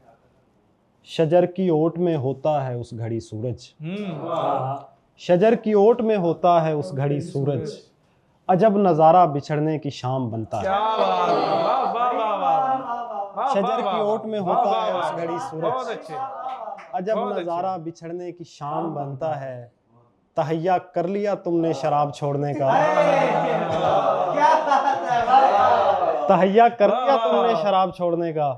शजर की ओट में होता है उस घड़ी सूरज, शजर की ओट में होता है उस घड़ी सूरज, अजब नज़ारा बिछड़ने की शाम बनता क्या है, बात है, वाह वाह वाह वाह, शजर की ओट में होता है उस घड़ी बहुत सूरज, अच्छे, अजब बहुत अच्छे। नज़ारा बिछड़ने की शाम बनता है, तहैया कर लिया तुमने शराब छोड़ने का, तहैया कर लिया तुमने शराब छोड़ने का,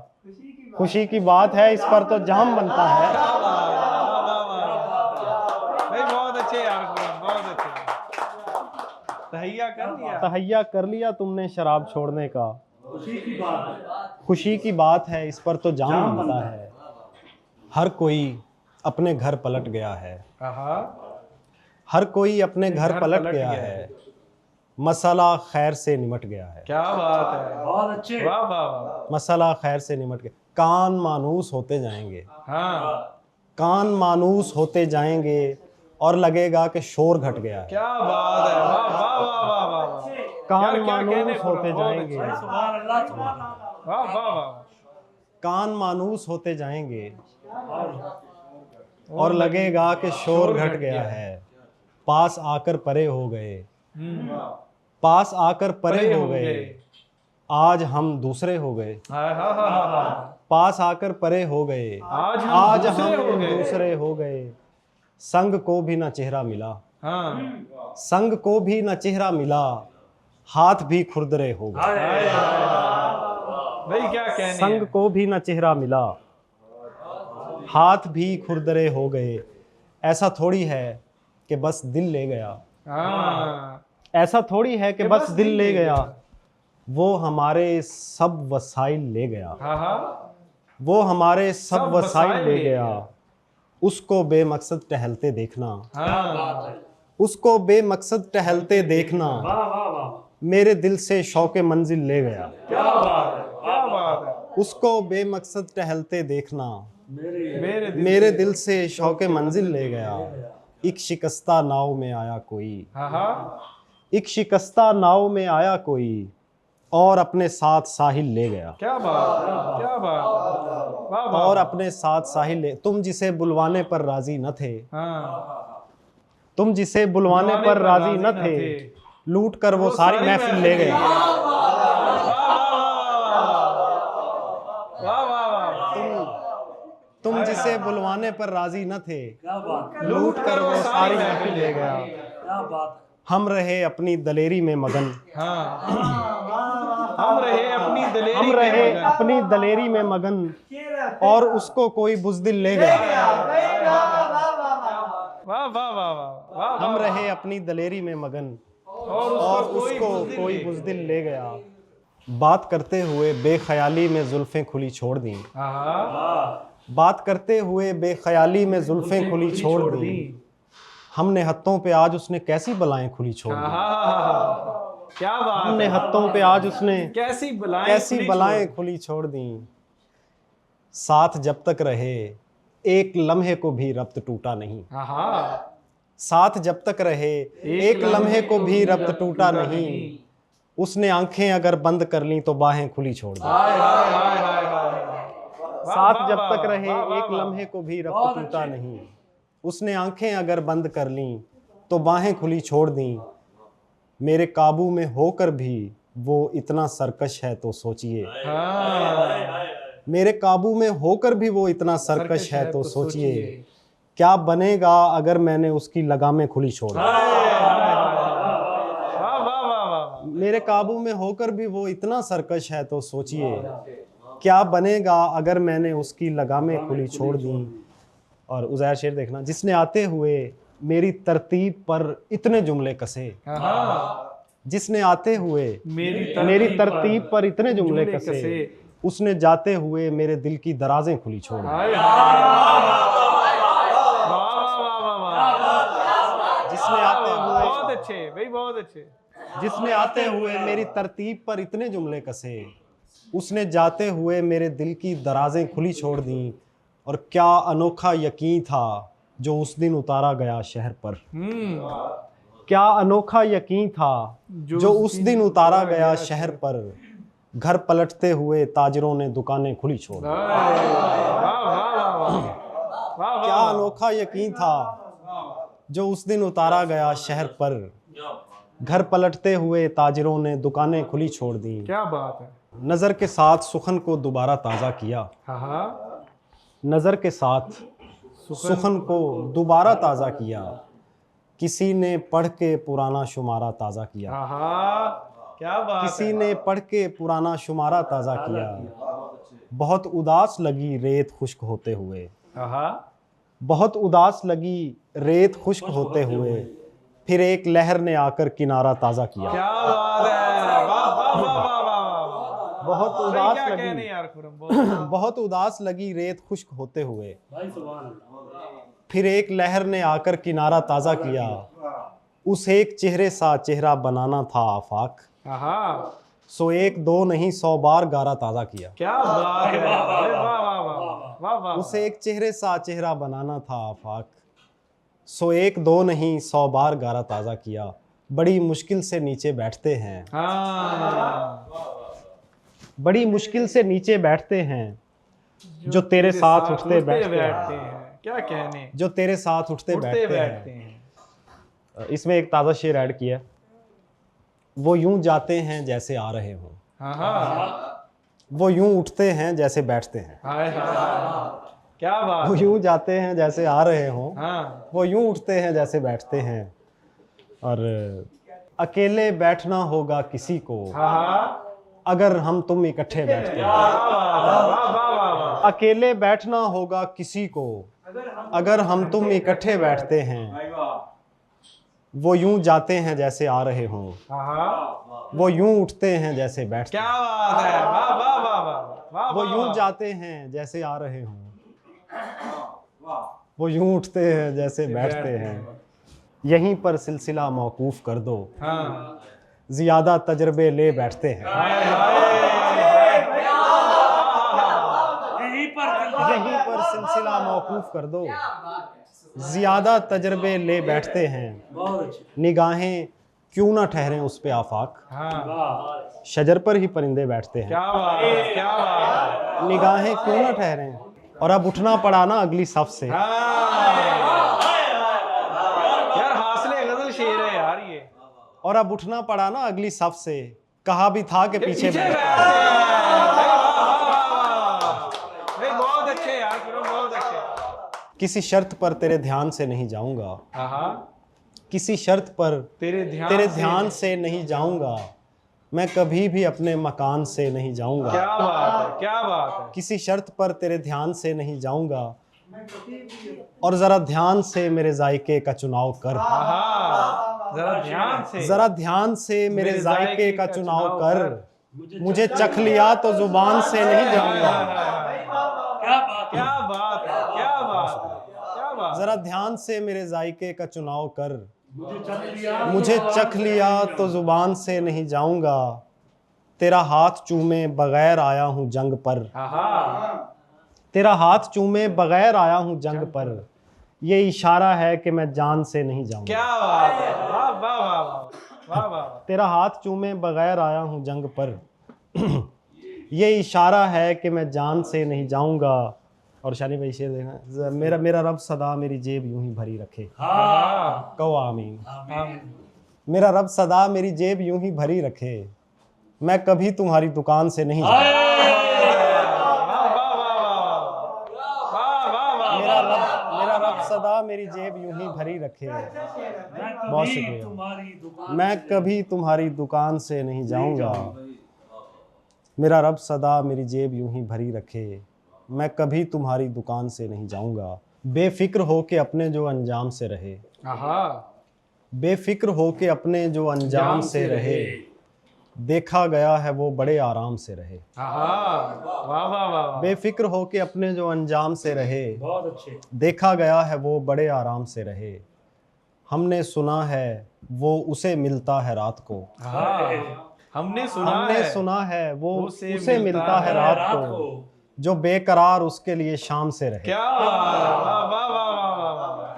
खुशी की बात है इस पर तो जाम बनता है, भाई बहुत अच्छे यार, बहुत अच्छे, तहैया कर लिया, तहैया कर लिया तुमने शराब छोड़ने का, खुशी की बात है। खुशी की बात है इस पर तो जाम बनता है, हर कोई अपने घर पलट गया है, आहा, हर कोई अपने घर पलट गया है, मसला खैर से निमट गया है, क्या बात है, बहुत अच्छे। वाह वाह वाह, मसला खैर से निमट गया, कान मानूस होते जाएंगे, हाँ, कान मानूस होते जाएंगे और लगेगा कि शोर घट गया है, क्या बात है, वाह वाह वाह वाह वाह वाह, कान यार, क्या कहने मानूस पर, होते बहुत जाएंगे, अच्छे। सुभान अल्लाह सुभान अल्लाह। वाह वाह वाह, कान मानूस होते जाएंगे और लगेगा कि शोर घट गया है, पास आकर परे हो गए, पास आकर परे हो गए, आज हम दूसरे हो गए, हाय हाय हाय हाय, पास आकर परे हो गए, आज आज हम हम दूसरे हो गए। दूसरे हो गए, संग को भी न चेहरा मिला, हाँ, संग को भी न चेहरा मिला, हाथ भी खुरदरे हो गए, हाय हाय हाय, भाई क्या कहने संग हैं। को भी न चेहरा मिला, हाथ भी खुरदरे हो गए, ऐसा थोड़ी है कि बस दिल ले गया, हाँ, ऐसा थोड़ी है कि बस दिल ले गया, वो हमारे सब वसाइल ले गया, हाँ हाँ, वो हमारे सब सब वसाइल वसाइल ले ले गया, उसको बेमकसद टहलते देखना, हाँ, उसको बेमकसद टहलते देखना, वाह वाह वाह। मेरे दिल से शौक़े मंजिल ले गया, क्या बात है। क्या बात है, उसको बेमकसद टहलते देखना, मेरे मेरे दिल से शौक़े मंजिल ले गया, एक शिकस्ता नाव में आया कोई, हाँ हाँ, एक शिकस्ता नाव में आया कोई और अपने साथ साहिल ले गया, क्या बात, क्या बात, वाह वाह, और अपने साथ साहिल ले, तुम जिसे बुलवाने पर राजी न थे, हाँ, तुम जिसे बुलवाने पर राजी न थे, लूट कर वो सारी महफिल ले गए, वाह वाह वाह, तुम जिसे बुलवाने पर राजी न थे, क्या बात है। लूट कर वो सारी महफिल ले गया, क्या बात है। हम रहे अपनी दलेरी में मगन, हाँ, हम रहे अपनी दलेरी हम में रहे मगन। अपनी दलेरी में मगन और उसको कोई बुज़दिल ले गया, वाह वाह वाह वाह, वाह हम रहे अपनी दलेरी में मगन और उसको कोई बुज़दिल ले गया, बात करते हुए बेख्याली में जुल्फें खुली छोड़ दी, हाँ, बात करते हुए बेख्याली में जुल्फें खुली छोड़ दी, हमने हत्थों पे आज उसने कैसी बलाएं खुली छोड़ दी, हाँ, क्या बात, हमने हत्थों पे आज उसने कैसी बलाएं, कैसी खुली बलाएं छोड़- खुली छोड़ दी, साथ जब तक रहे एक लम्हे को भी रब्त टूटा नहीं, हाँ, साथ जब तक रहे एक लम्हे को भी रब्त टूटा नहीं, उसने आंखें अगर बंद कर लीं तो बाहें खुली छोड़ दी, हाय हाय हाय हाय हाय, साथ जब तक रहे वाह, वाह, एक वाह। लम्हे को भी रब्त टूटा नहीं, उसने आंखें अगर बंद कर लीं तो बाहें खुली छोड़ दी, मेरे काबू में होकर भी वो इतना सरकश है तो सोचिए, हाँ, मेरे काबू में होकर भी वो इतना सरकश है तो सोचिए, क्या बनेगा अगर मैंने उसकी लगामें खुली छोड़ दी, वाह वाह वाह वाह, मेरे काबू में होकर भी वो इतना सरकश है तो सोचिए, क्या बनेगा अगर मैंने उसकी लगामें खुली छोड़ दी। और उज़ैर शेर देखना, जिसने आते हुए मेरी तरतीब पर इतने जुमले कसे, हाँ, जिसने आते हुए मेरी मेरी तरतीब पर इतने जुमले कसे, उसने जाते हुए मेरे दिल की दराजें खुली छोड़ दी, हाय हाय, अच्छे भाई, बहुत अच्छे। जिसने आते हुए मेरी तरतीब पर इतने जुमले कसे, उसने जाते हुए मेरे दिल की दराजें खुली छोड़ दी। और क्या अनोखा यकीन था जो उस दिन उतारा गया शहर पर। क्या अनोखा यकीन था जो उस दिन उतारा गया शहर पर। घर पलटते हुए ताजिरों ने दुकानें खुली छोड़ दी। क्या अनोखा यकीन था जो उस दिन उतारा गया शहर पर। घर पलटते हुए ताजिरों ने दुकानें खुली छोड़ दी। क्या बात है। नज़र के साथ सुखन को दोबारा ताज़ा किया। नज़र के साथ सुखन को दोबारा ताज़ा किया। किसी ने पढ़ के पुराना शुमारा ताज़ा किया। क्या बात किसी ने पढ़ के पुराना शुमारा ताज़ा किया। बहुत उदास लगी रेत खुश्क होते हुए। बहुत उदास लगी रेत खुश्क होते हुए। फिर एक लहर ने आकर किनारा ताज़ा किया। क्या बात है, वाह वाह वाह वाह वाह। बहुत उदास लगी यार खुरम, बहुत उदास लगी रेत खुश्क होते हुए। फिर एक लहर ने आकर किनारा ताज़ा किया। उस एक चेहरे सा चेहरा बनाना था आफाक। सो एक दो नहीं 100 बार गारा ताज़ा किया। क्या बात है, वाह वाह वाह वाह वाह। उस एक चेहरे सा चेहरा बनाना था आफाक। सो एक दो नहीं 100 बार गारा ताज़ा किया। बड़ी मुश्किल से नीचे बैठते हैं। बड़ी मुश्किल से नीचे बैठते हैं। जो तेरे साथ उठते बैठते हैं। क्या कहने, जो तेरे साथ उठते बैठते हैं। इसमें एक ताज़ा शेर ऐड किया। वो यूं जाते हैं जैसे आ रहे हों। वो यूं उठते हैं जैसे बैठते हैं। क्या बात। वो यूं जाते हैं जैसे आ रहे हों। वो यूं उठते हैं जैसे बैठते हैं। और अकेले बैठना होगा किसी को अगर हम तुम इकट्ठे बैठते हैं। अकेले बैठना होगा किसी को अगर हम तुम इकट्ठे बैठते हैं। वो यूं जाते हैं जैसे आ रहे हों। वो यूं उठते हैं जैसे बैठते हैं। क्या बात है, वाह वाह वाह वाह। वो यूं जाते हैं जैसे आ रहे हों। वो यूं उठते हैं जैसे बैठते हैं। यहीं पर सिलसिला मौकूफ कर दो। ज़्यादा तजर्बे ले बैठते हैं। यहीं पर सिलसिला मौकूफ कर दो। ज़्यादा तजर्बे ले बैठते हैं। निगाहें क्यों ना ठहरें उस पे आफाक। शजर पर ही परिंदे बैठते हैं। क्या बात है, क्या बात है। निगाहें क्यों ना ठहरें। और अब उठना पड़ा ना अगली सफ से। यार हासले गजल शेर है यार ये। और अब उठना पड़ा ना अगली सफ से। कहा भी था कि पीछे बैठ। बहुत अच्छे यार, बहुत अच्छे। किसी शर्त पर तेरे ध्यान से नहीं जाऊंगा। किसी शर्त पर तेरे ध्यान से नहीं जाऊंगा। मैं कभी भी अपने मकान से नहीं जाऊंगा। क्या बात है, क्या बात है। किसी शर्त पर तेरे ध्यान से नहीं जाऊंगा। और जरा ध्यान से मेरे जायके का चुनाव कर। जरा ध्यान से मेरे जायके का चुनाव कर। मुझे चख लिया तो जुबान से नहीं जाऊंगा। क्या बात है, क्या बात है, क्या बात। जरा ध्यान से मेरे जायके का चुनाव कर। मुझे चख लिया तो जुबान से नहीं जाऊंगा। तेरा हाथ चूमे बगैर आया हूं जंग पर। तेरा हाथ चूमे बगैर आया हूं जंग पर। ये इशारा है कि मैं जान से नहीं जाऊंगा। क्या बात है, वाह वाह वाह वाह वाह। तेरा हाथ चूमे बगैर आया हूं जंग पर। ये इशारा है कि मैं जान से नहीं जाऊंगा। और शानी भाई शेर देखना। मेरा रब सदा मेरी जेब यूं ही भरी रखे। कहो आमीन। मेरा रब सदा मेरी जेब यूं ही भरी रखे। मैं कभी तुम्हारी दुकान से नहीं जाऊंगा। मेरा रब सदा मेरी जेब यूं ही भरी रखे। बहुत शुक्रिया। मैं कभी तुम्हारी दुकान से नहीं जाऊंगा। मेरा रब सदा मेरी जेब यूं ही भरी रखे। मैं कभी तुम्हारी दुकान से नहीं जाऊंगा। बेफिक्र हो के अपने जो अंजाम से रहे। बेफिक्र हो के अपने जो अंजाम से रहे। देखा गया है वो बड़े आराम से रहे। वाह वाह वाह। बेफिक्र हो के अपने जो अंजाम से रहे। बहुत अच्छे। देखा गया है वो बड़े आराम से रहे। हमने सुना है वो उसे मिलता है रात को। हमने हमने सुना है वो उसे मिलता है रात को, जो बेकरार उसके लिए शाम से रहे। क्या वाह वाह वाह वाह वाह।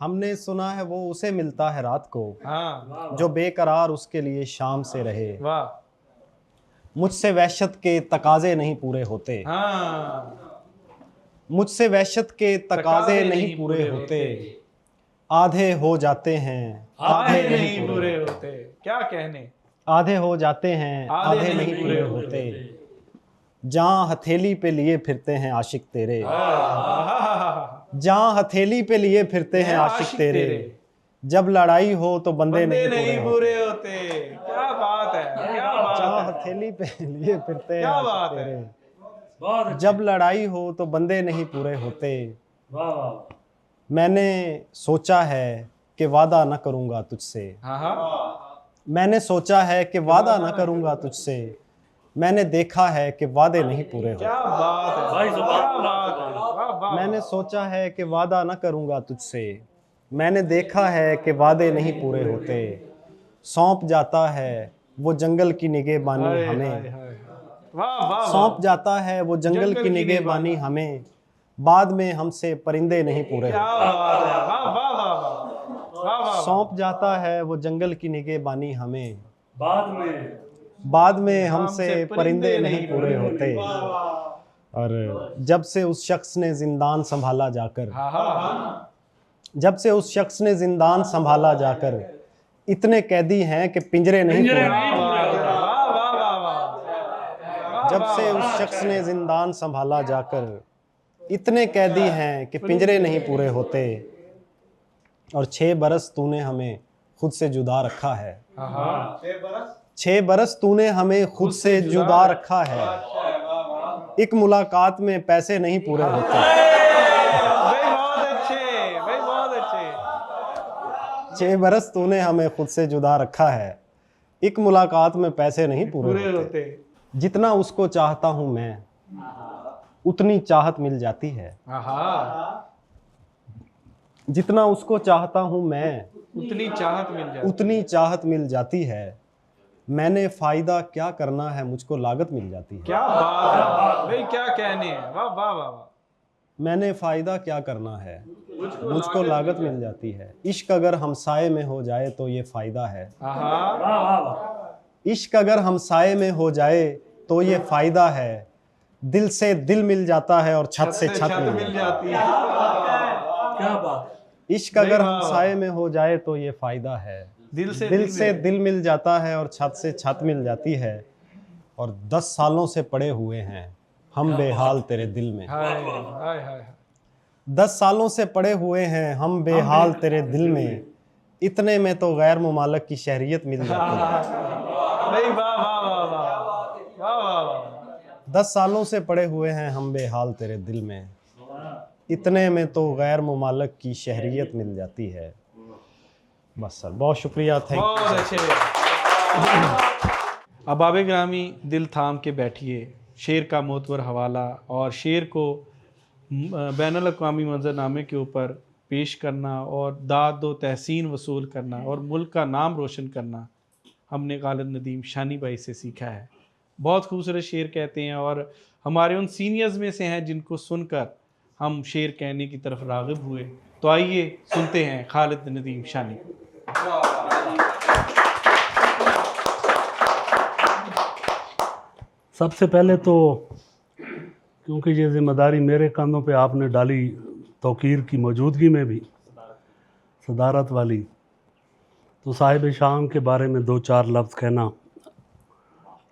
हमने सुना है वो उसे मिलता है रात को, हाँ जो बेकरार उसके लिए शाम से रहे। वाह। मुझसे वहशत के तकाजे नहीं पूरे होते, हाँ मुझसे वहशत के तकाजे नहीं पूरे होते, आधे हो जाते हैं आधे नहीं पूरे होते। क्या कहने, आधे हो जाते हैं आधे नहीं पूरे होते। जहाँ हथेली पे लिए फिरते हैं आशिक तेरे, जहाँ हथेली पे लिए फिरते हैं आशिक तेरे, जब लड़ाई हो तो बंदे नहीं पूरे होते। होते। क्या बात है, क्या बात जहाँ है, हथेली पे लिए फिरते हैं क्या बात आशिक है। तेरे, बहुत अच्छे। जब लड़ाई हो तो बंदे नहीं पूरे होते। वाह वाह। मैंने सोचा है कि वादा न करूँगा तुझसे, हाँ हाँ मैंने सोचा है कि वादा न करूँगा तुझसे, मैंने देखा है कि वादे नहीं पूरे होते। क्या बात है भाई क्या सुभान बात है, वाह वाह। मैंने सोचा है कि वादा न करूँगा तुझसे, मैंने देखा है कि वादे नहीं पूरे होते। सौंप जाता है वो जंगल की निगहबानी हाय, हमें, हाय, हाय। वाह वाह सौंप वाह। जाता है वो जंगल की निगहबानी हमें, बाद में हमसे परिंदे नहीं पूरे क्या होते। बात है, वाह वाह वाह वाह वाह वाह। सौंप जाता है वो जंगल की निगहबानी हमें, बाद में हमसे परिंदे नहीं पूरे होते। और जब से उस शख्स ने जिंदान संभाला जाकर, हाँ हाँ जब से उस शख्स ने जिंदान संभाला जाकर, इतने कैदी हैं कि पिंजरे नहीं पूरे होते। वाह वाह वाह वाह। जब से उस शख्स ने जिंदान संभाला जाकर, इतने कैदी हैं कि पिंजरे नहीं पूरे होते। और 6 बरस तूने हमें खुद से जुदा रखा है, हाँ 6 बरस तूने हमें खुद से जुदा रखा है। एक मुलाकात में पैसे नहीं पूरे होते। भाई बहुत अच्छे, भाई बहुत अच्छे। 6 बरस तूने हमें खुद से जुदा रखा है, एक मुलाकात में पैसे नहीं पूरे पूरे होते। होते। जितना उसको चाहता हूं मैं, उतनी चाहत मिल जाती है। हाँ जितना उसको चाहता हूं मैं, उतनी चाहत मिल जाती। उतनी चाहत मिल जाती है। मैंने फायदा क्या करना है, मुझको लागत मिल जाती है। क्या बात है भाई, क्या कहने हैं, वाह वाह वाह वाह। मैंने फायदा क्या करना है, मुझको लागत मिल जाती है। इश्क अगर हमसाए में हो जाए तो ये फायदा है। हाँ इश्क अगर हमसाए में हो जाए तो ये फायदा है। दिल से दिल मिल जाता है और छत से छत मिल जाती है। जाती है। क्या बात। इश्क अगर हमसाए में हो जाए तो ये फायदा है। दिल से दिल मिल जाता है और छत से छत मिल जाती है। और 10 सालों से पड़े हुए हैं हम बेहाल तेरे दिल में। हाय हाय हाय। 10 सालों से पड़े हुए हैं हम बेहाल तेरे दिल में। इतने में तो गैर मुमालक की शहरियत मिल जाती है। भाई वाह वाह वाह वाह वाह वाह वाह। 10 सालों से पड़े हुए हैं हम बेहाल तेरे दिल में। इतने में तो गैर मुमालक की शहरियत मिल जाती है। बस सर, बहुत शुक्रिया, थैंक यू। बहुत अच्छे। अब आबे ग्रामी दिल थाम के बैठिए, शेर का मोतबर हवाला और शेर को बैनुल अक़वामी मंजरनामे के ऊपर पेश करना और दाद व तहसीन वसूल करना और मुल्क का नाम रोशन करना हमने गालिद नदीम शानी भाई से सीखा है। बहुत खूबसूरत शेर कहते हैं और हमारे उन सीनियर्स में से हैं जिनको सुनकर हम शेर कहने की तरफ राग़िब हुए। तो आइए सुनते हैं खालिद नदीम शानी। सबसे पहले तो क्योंकि ये जिम्मेदारी मेरे कंधों पे आपने डाली, तौकीर की मौजूदगी में भी सदारत वाली, तो साहिब शान के बारे में 2-4 लफ्ज़ कहना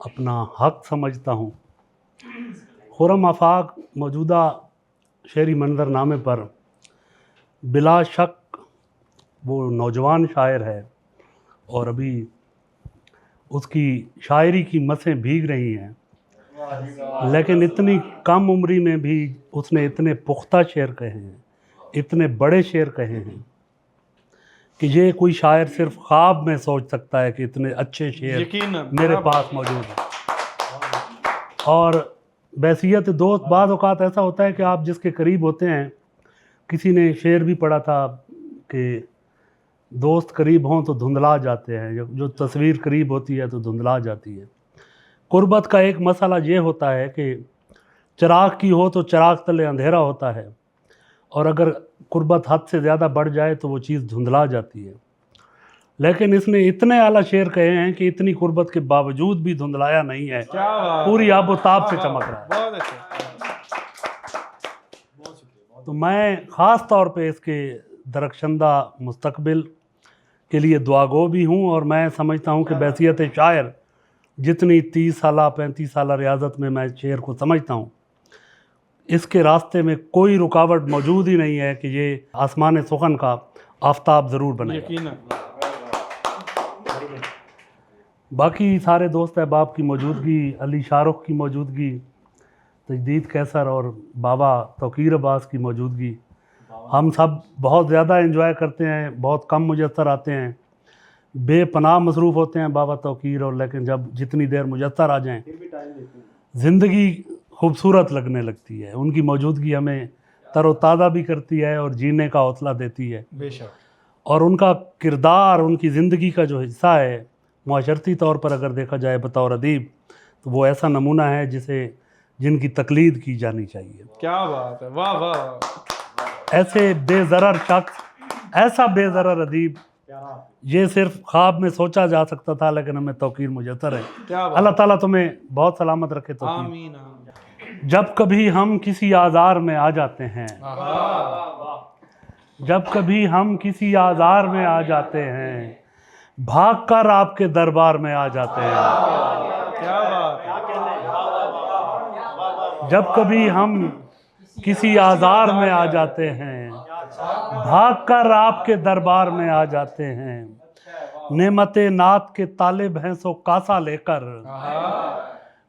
अपना हक समझता हूँ। खुर्रम आफाक मौजूदा शेरी मंजरनामे पर बिला शक वो नौजवान शायर है और अभी उसकी शायरी की मसें भीग रही हैं, लेकिन इतनी कम उम्री में भी उसने इतने पुख्ता शेर कहे हैं, इतने बड़े शेर कहे हैं कि ये कोई शायर सिर्फ ख्वाब में सोच सकता है कि इतने अच्छे शेर यकीनन मेरे पास मौजूद हैं। और बैसियत दोस्त बाद औक़ात ऐसा होता है कि आप जिसके करीब होते हैं, किसी ने शेर भी पढ़ा था कि दोस्त करीब हों तो धुंधला जाते हैं, जो तस्वीर करीब होती है तो धुंधला जाती है। कुर्बत का एक मसला ये होता है कि चिराग की हो तो चिराग तले अंधेरा होता है, और अगर कुर्बत हद से ज़्यादा बढ़ जाए तो वो चीज़ धुंधला जाती है। लेकिन इसने इतने आला शेर कहे हैं कि इतनी कुर्बत के बावजूद भी धुंधलाया नहीं है, पूरी आबोताब से चमक रहा है। बहुत अच्छा। तो मैं ख़ास तौर पे इसके दरख्शंदा मुस्तकबिल के लिए दुआगो भी हूँ, और मैं समझता हूँ कि बैसियत शायर जितनी 30 साल 35 साल रियाजत में मैं शेर को समझता हूँ, इसके रास्ते में कोई रुकावट मौजूद ही नहीं है कि ये आसमान सुखन का आफताब ज़रूर बनेगा। यकीनन। बाकी सारे दोस्त अहबाब की मौजूदगी, अली शाहरुख की मौजूदगी, तजदीद कैसर और बाबा तौकीर अब्बास की मौजूदगी, हम सब बहुत ज़्यादा एंजॉय करते हैं, बहुत कम मुयस्सर आते हैं, बेपनाह मसरूफ़ होते हैं बाबा तौकीर, और लेकिन जब जितनी देर मुयस्सर आ जाएं ज़िंदगी खूबसूरत लगने लगती है। उनकी मौजूदगी हमें तरोताज़ा भी करती है और जीने का हौसला देती है। बेशक। और उनका किरदार, उनकी ज़िंदगी का जो हिस्सा है, माशरती तौर पर अगर देखा जाए बतौर अदीब, तो वो ऐसा नमूना है जिनकी तकलीद की जानी चाहिए। क्या बात है, वाह वाह। ऐसे बेज़रर शख्स, ऐसा बेज़रर अदीब, ये सिर्फ ख्वाब में सोचा जा सकता था, लेकिन हमें तौकीर मुयस्सर है। अल्लाह ताला तुम्हें बहुत सलामत रखे तौकीर। आमीन आमीन। जब कभी हम किसी आज़ार में आ जाते हैं, जब कभी हम किसी आज़ार में आ जाते हैं, भाग कर आपके दरबार में आ जाते हैं। क्या बात है। जब कभी हम किसी आज़ार में आ जाते हैं, भाग कर आपके दरबार में आ जाते हैं। नेमते नात के तालिब हैं सो कासा लेकर,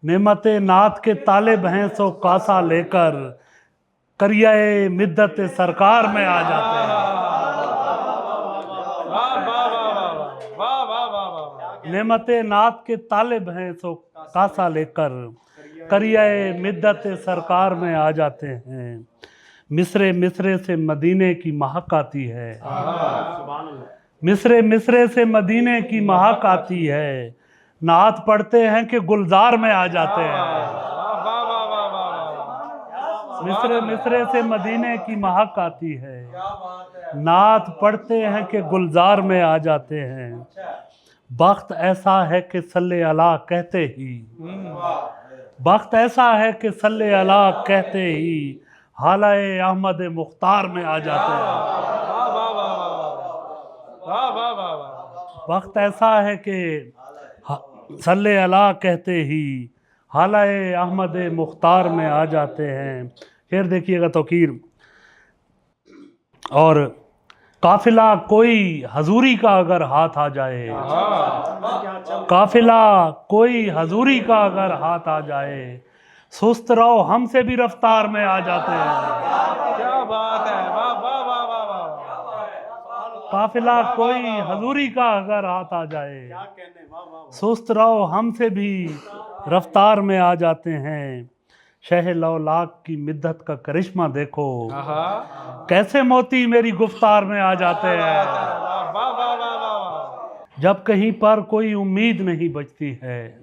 नेमते नात के तालिब हैं सो कासा लेकर, करियाए मिद्दत सरकार में आ जाते हैं। नेमते नात के तालिब हैं सो कासा लेकर, करियाए मिद्दत सरकार में आ जाते हैं। मिसरे मिसरे से मदीने की महक आती है, मिसरे मिसरे से मदीने की महक आती है। नात पढ़ते हैं कि गुलजार में आ जाते हैं। मिसरे मिसरे से मदीने की महक आती है, नात पढ़ते हैं कि गुलजार में आ जाते हैं। वक्त ऐसा है कि सल्ले अला कहते ही, वक्त ऐसा है कि सल्ले अला कहते ही, हालाए अहमद मुख्तार में आ जाते हैं। वक्त ऐसा है कि सल्ले अला कहते ही, हालाए अहमद मुख्तार में आ जाते हैं। फिर देखिएगा तौकीर, और काफिला कोई हजूरी का अगर हाथ आ जाए, काफिला कोई हजूरी का अगर हाथ आ जाए, सुस्त रहो हमसे भी रफ्तार में आ जाते हैं। क्या बात है, वाह वाह वाह वाह वाह। काफिला कोई हजूरी का अगर हाथ आ जाए, सुस्त रहो हमसे भी रफ्तार में आ जाते हैं। शह लौलाक की मिद्दत का करिश्मा देखो, कैसे मोती मेरी गुफ्तार में आ जाते हैं। जब कहीं पर कोई उम्मीद नहीं बचती है,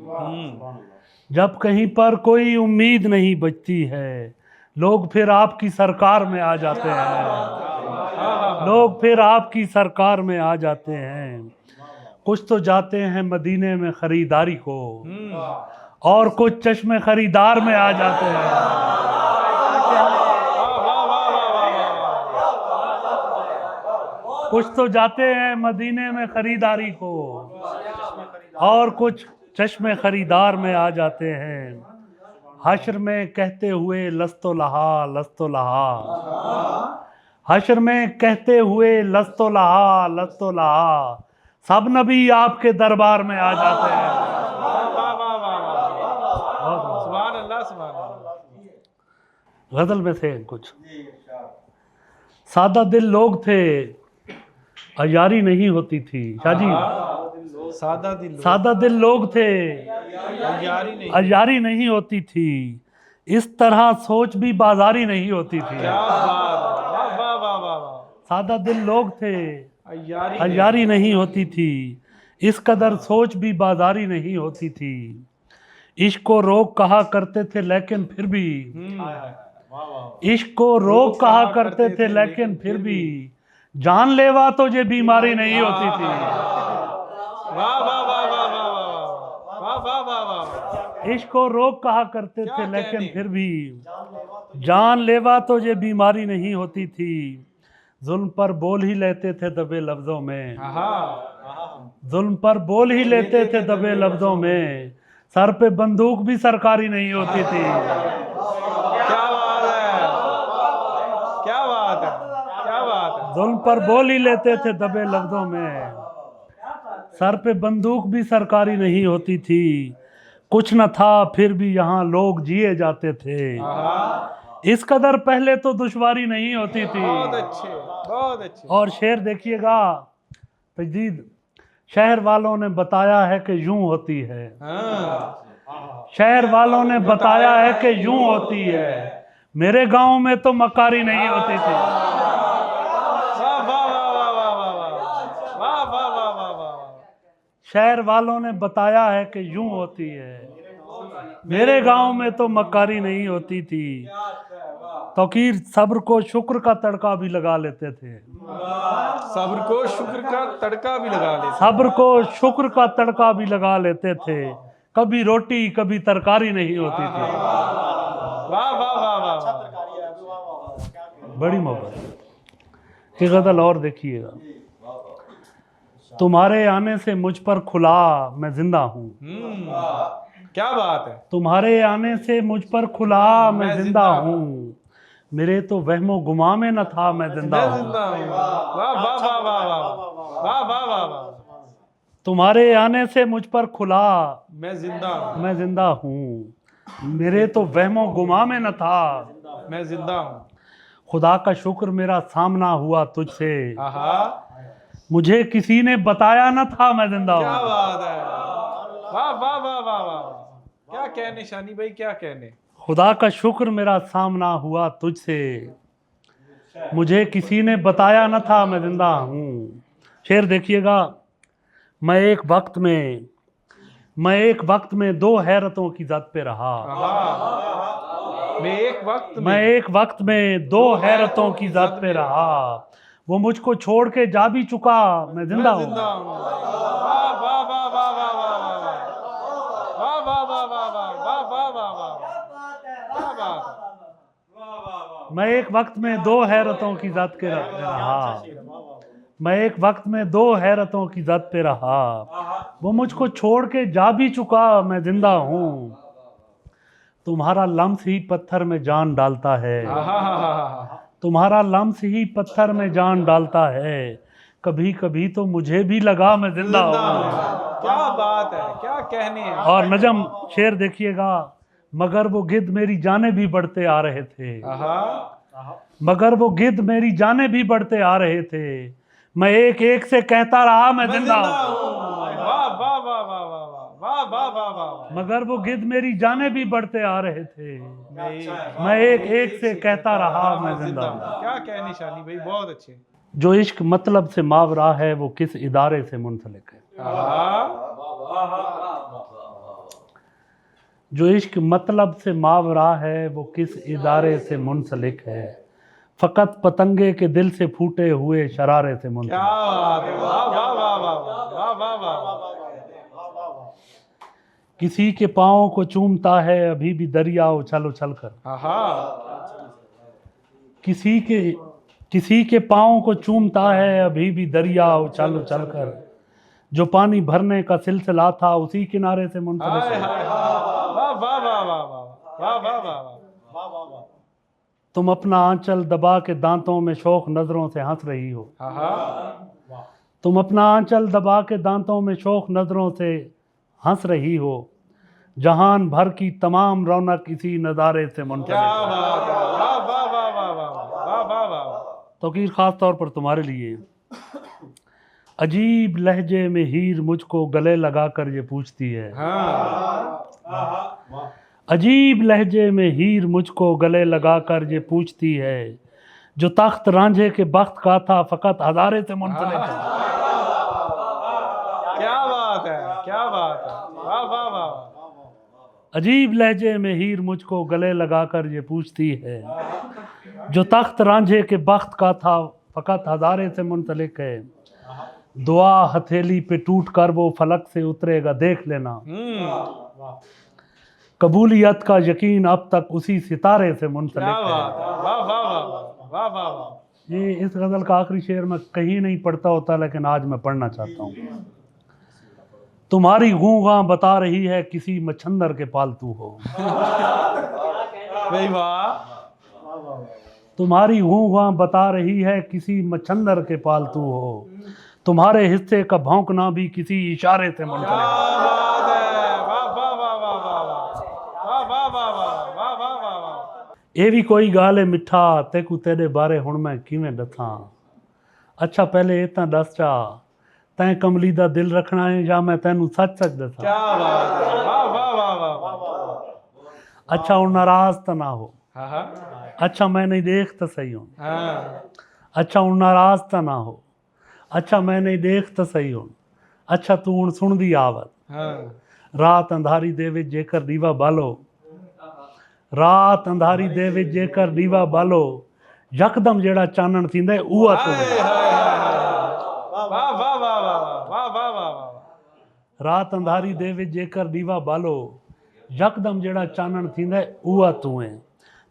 जब कहीं पर कोई उम्मीद नहीं बचती है, लोग फिर आपकी सरकार में आ जाते हैं। लोग फिर आपकी सरकार में आ जाते हैं। कुछ तो जाते हैं मदीने में खरीदारी को, और कुछ चश्मे खरीदार में आ जाते हैं। कुछ तो जाते हैं मदीने में खरीदारी को, और कुछ चश्मे खरीदार में आ जाते हैं। हश्र में कहते हुए लस्तो लहा लस्तो लहा, हश्र में कहते हुए लस्तो लहा लस्तो लहा, सब नबी आपके दरबार में आ जाते हैं। गजल में थे कुछ, सादा दिल लोग थे अयारी नहीं होती थी। शाहजी, सादा दिल लोग थे अयारी नहीं होती थी, इस तरह सोच भी बाजारी नहीं होती थी। सादा दिल लोग थे अयारी नहीं होती थी, इस कदर सोच भी बाजारी नहीं होती थी। इश्क को रोक कहा करते थे लेकिन फिर भी, इश्क को रोक कहा करते थे लेकिन फिर भी जानलेवा तो ये बीमारी नहीं होती थी। वाह वाह वाह वाह वाह वाह वाह वाह वाह। इश्क को रोक कहा करते क्या थे लेकिन कहने? फिर भी जानलेवा तो ये बीमारी नहीं होती थी। जुल्म पर बोल ही लेते थे दबे लफ्जों में, जुल्म पर बोल ही लेते थे दबे लफ्जों में, सर पे बंदूक भी सरकारी नहीं होती थी। क्या बात है, क्या बात है, क्या बात है। जुल्म पर बोल ही लेते थे दबे लफ्जों में, सर पे बंदूक भी सरकारी नहीं होती थी। कुछ न था फिर भी यहाँ लोग जिए जाते थे, इस कदर पहले तो दुश्वारी नहीं होती थी। बहुत अच्छे, बहुत अच्छे। और शेर देखिएगा तजदीद, शहर वालों ने बताया है कि यूं होती है, शहर वालों ने बताया है कि यूं होती है, मेरे गांव में तो मकारी नहीं होती थी। वाह वाह वाह वाह वाह वाह वाह वाह वाह वाह वाह। शहर वालों ने बताया है कि यूं होती है, मेरे गांव में तो मकारी नहीं होती थी। तौकीर सब्र को शुक्र का तड़का भी लगा लेते थे, सब्र को शुक्र का तड़का भी लगा लेते। सब्र को शुक्र का तड़का भी लगा लेते थे। कभी रोटी कभी तरकारी नहीं होती थी। वाह वाह वाह वाह। बड़ी मोहब्बत। एक गज़ल और देखिएगा, तुम्हारे आने से मुझ पर खुला मैं जिंदा हूँ, क्या बात है। तुम्हारे आने से मुझ पर खुला मैं जिंदा हूँ, मेरे तो वहमो गुमा में न था मैं जिंदा मैं हूँ। जिंदा हूँ। वाह वाह वाह वाह वाह वाह वाह वाह वाह। तुम्हारे आने से मुझ पर खुला मैं जिंदा हूँ, मैं जिंदा हूँ, मेरे तो वहमो गुमा में न था मैं जिंदा हूँ। खुदा का शुक्र मेरा सामना हुआ तुझसे, आहा, मुझे किसी ने बताया न था मैं जिंदा क्या हूँ। बात है। वाह वाह वाह वाह वाह। क्या कहने शानी भाई, क्या कहने। खुदा का शुक्र मेरा सामना हुआ तुझसे, मुझे किसी ने बताया न था मैं जिंदा हूँ। शेर देखिएगा, मैं एक वक्त में दो हैरतों की जद पे रहा, मैं एक वक्त मैं एक वक्त में दो हैरतों की जद पे रहा, वो मुझको छोड़ के जा भी चुका मैं जिंदा हूँ। जिंदा हूँ। वाह वाह वाह वाह वाह वाह वाह वाह वाह वाह वाह वाह वाह वाह वाह। क्या बात। मैं एक वक्त में दो हैरतों की जद के रहा, मैं एक वक्त में दो हैरतों की जद पे रहा, वो मुझको छोड़ के जा भी चुका मैं जिंदा हूँ। तुम्हारा लम्स ही पत्थर में जान डालता है, तुम्हारा लम्स ही पत्थर में जान डालता है, कभी कभी तो मुझे भी लगा मैं जिंदा हूँ। क्या बात है, क्या कहने हैं। और नजम शेर देखिएगा, मगर वो गिद्ध मेरी जाने भी बढ़ते आ रहे थे, मगर वो गिद्ध मेरी जाने भी बढ़ते आ रहे थे, मैं एक एक से कहता रहा मैं जिंदा हूँ। वाह वाह वाह वाह वाह वाह वाह वाह वाह। मगर वो गिद्ध मेरी जाने भी बढ़ते आ रहे थे, मैं एक एक से कहता रहा मैं जिंदा हूँ। क्या कहने शानी भाई, बहुत अच्छे। जो इश्क मतलब से मावरा है वो किस इदारे से मुंसलिक है, जो इश्क मतलब से मावरा है वो किस इदारे से मुंसलिक है, फकत पतंगे के दिल से फूटे हुए शरारे से मुंसलिक। क्या बात है। वाह वाह वाह वाह वाह वाह वाह। किसी के पाँव को चूमता है अभी भी दरिया उछल उछल कर, किसी के पाँव को चूमता है अभी भी दरिया उछल उछल कर, जो पानी भरने का सिलसिला था उसी किनारे से मुंसलिक है। वाह वाह वाह वाह वाह वाह वाह। तुम अपना आंचल दबा के दांतों में शौक नजरों से हंस रही हो, तुम अपना आंचल दबा के दांतों में शौक नजरों से हंस रही हो, जहान भर की तमाम रौनक इसी नज़ारे से मुंसलिक है। तौकीर खास तौर पर तुम्हारे लिए। अजीब लहजे में हीर मुझको गले लगाकर ये पूछती है, अजीब लहजे में हीर मुझको गले लगाकर ये पूछती है, जो तख्त रांझे के बख्त का था फ़कत हज़ारे से मुंसलिक है। क्या बात है, क्या बात है, वाह वाह वाह। अजीब लहजे में हीर मुझको गले लगाकर ये पूछती है, जो तख्त रांझे के बख्त का था फ़कत हज़ारे से मुंसलिक है। दुआ हथेली पे टूट कर वो फलक से उतरेगा, देख लेना। कबूलियत का यकीन अब तक उसी सितारे से मुंसलिक क्या है। बात है, वाह वाह वाह वाह वाह वाह। ये इस गज़ल का आखिरी शेर मैं कहीं नहीं पढ़ता होता, लेकिन आज मैं पढ़ना चाहता हूँ। तुम्हारी गूंगा बता रही है किसी मच्छंदर के पालतू हो। भाई वाह। तुम्हारी गूंगा बता रही है किसी मच्छंदर के पालतू हो। तुम्हारे हिस्से का भौंकना भी किसी इशारे से मुंसलिक है। क्या बात है, वाह वाह वाह वाह वाह वाह वाह वाह वाह वाह वाह वाह। ਇਹ ਵੀ ਕੋਈ ਗੱਲ ਹੈ ਮਿੱਠਾ ਤੈਨੂੰ ਤੇਰੇ ਬਾਰੇ ਹੁਣ ਮੈਂ ਕਿਵੇਂ ਦੱਸਾਂ। ਅੱਛਾ ਪਹਿਲੇ ਇਹ ਤਾਂ ਦੱਸ ਚਾ ਤੈਂ ਕਮਲੀ ਦਾ ਦਿਲ ਰੱਖਣਾ ਹੈ ਜਾਂ ਮੈਂ ਤੈਨੂੰ ਸੱਚ ਸੱਚ ਦੱਸਾਂ। क्या बात है, वाह वाह वाह वाह वाह। अच्छा ਹੁਣ नाराज ਤਾਂ ਨਾ ਹੋ। हाँ हाँ अच्छा मैं नहीं देख तो सही हूँ। हाँ। अच्छा ਹੁਣ नाराज ਤਾਂ ਨਾ ਹੋ। अच्छा मैं नहीं देख ਤਾਂ ਸਹੀ ਹੁਣ। अच्छा ਤੂੰ ਹੁਣ ਸੁਣਦੀ ਆਵਾਜ਼। हाँ। ਰਾਤ ਅੰਧਾਰੀ ਦੇ ਵਿੱਚ ਜੇਕਰ ਦੀਵਾ ਬਾਲੋ, ਰਾਤ ਅੰਧਾਰੀ ਦੇ ਵਿੱਚ ਜੇਕਰ ਦੀਵਾ ਬਾਲੋ, ਯਕਦਮ ਜਿਹੜਾ ਚਾਨਣ ਥੀਂਦਾ ਹੈ ਉਹ ਤੂੰ हाय, ਹੈ। हाय, हाय। वाह वाह वाह वाह वाह वाह वाह वाह। ਰਾਤ ਅੰਧਾਰੀ ਦੇ ਵਿੱਚ ਜੇਕਰ ਦੀਵਾ ਬਾਲੋ, ਯਕਦਮ ਜਿਹੜਾ ਚਾਨਣ ਥੀਂਦਾ ਹੈ ਉਹ ਤੂੰ ਹੈ।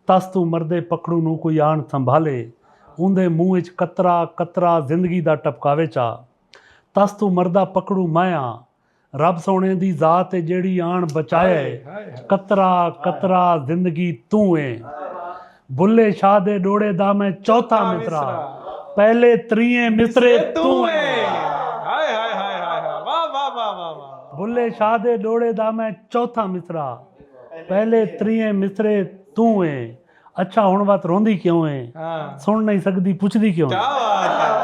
ਤਸ ਤੂੰ ਮਰਦੇ ਪਕੜੂ ਨੂੰ ਕੋਈ ਆਣ ਸੰਭਾਲੇ, ਉਹਦੇ ਮੂੰਹ ਵਿੱਚ ਕਤਰਾ ਕਤਰਾ ਜ਼ਿੰਦਗੀ ਦਾ ਟਪਕਾਵੇ ਚਾ। ਤਸ ਤੂੰ ਮਰਦਾ ਪਕੜੂ ਮਾਇਆ, ਰੱਬ ਸੋਹਣੇ ਦੀ ਜ਼ਾਤ ਹੈ ਜਿਹੜੀ ਆਣ ਬਚਾਏ। ਕਤਰਾ ਕਤਰਾ ਜ਼ਿੰਦਗੀ ਤੂੰ ਹੈ। ਬੁੱਲੇ ਸ਼ਾਹ ਦੇ ਡੋੜੇ ਦਾ ਮੈਂ ਚੌਥਾ ਮਿਸਰਾ, ਪਹਿਲੇ ਤਰੀਏ ਮਿਸਰੇ ਤੂੰ ਹੈ। हाय हाय हाय हाय हाय, वाह वाह वाह वाह वाह। ਬੁੱਲੇ ਸ਼ਾਹ ਦੇ ਡੋੜੇ ਦਾ ਮੈਂ ਚੌਥਾ ਮਿਸਰਾ, ਪਹਿਲੇ ਤਰੀਏ ਮਿਸਰੇ ਤੂੰ ਹੈ। ਅੱਛਾ ਹੁਣ ਬਾਤ ਰੋਂਦੀ ਕਿਉਂ ਹੈ, हाँ। ਸੁਣ ਨਹੀਂ ਸਕਦੀ ਪੁੱਛਦੀ ਕਿਉਂ ਹੈ। क्या बात है,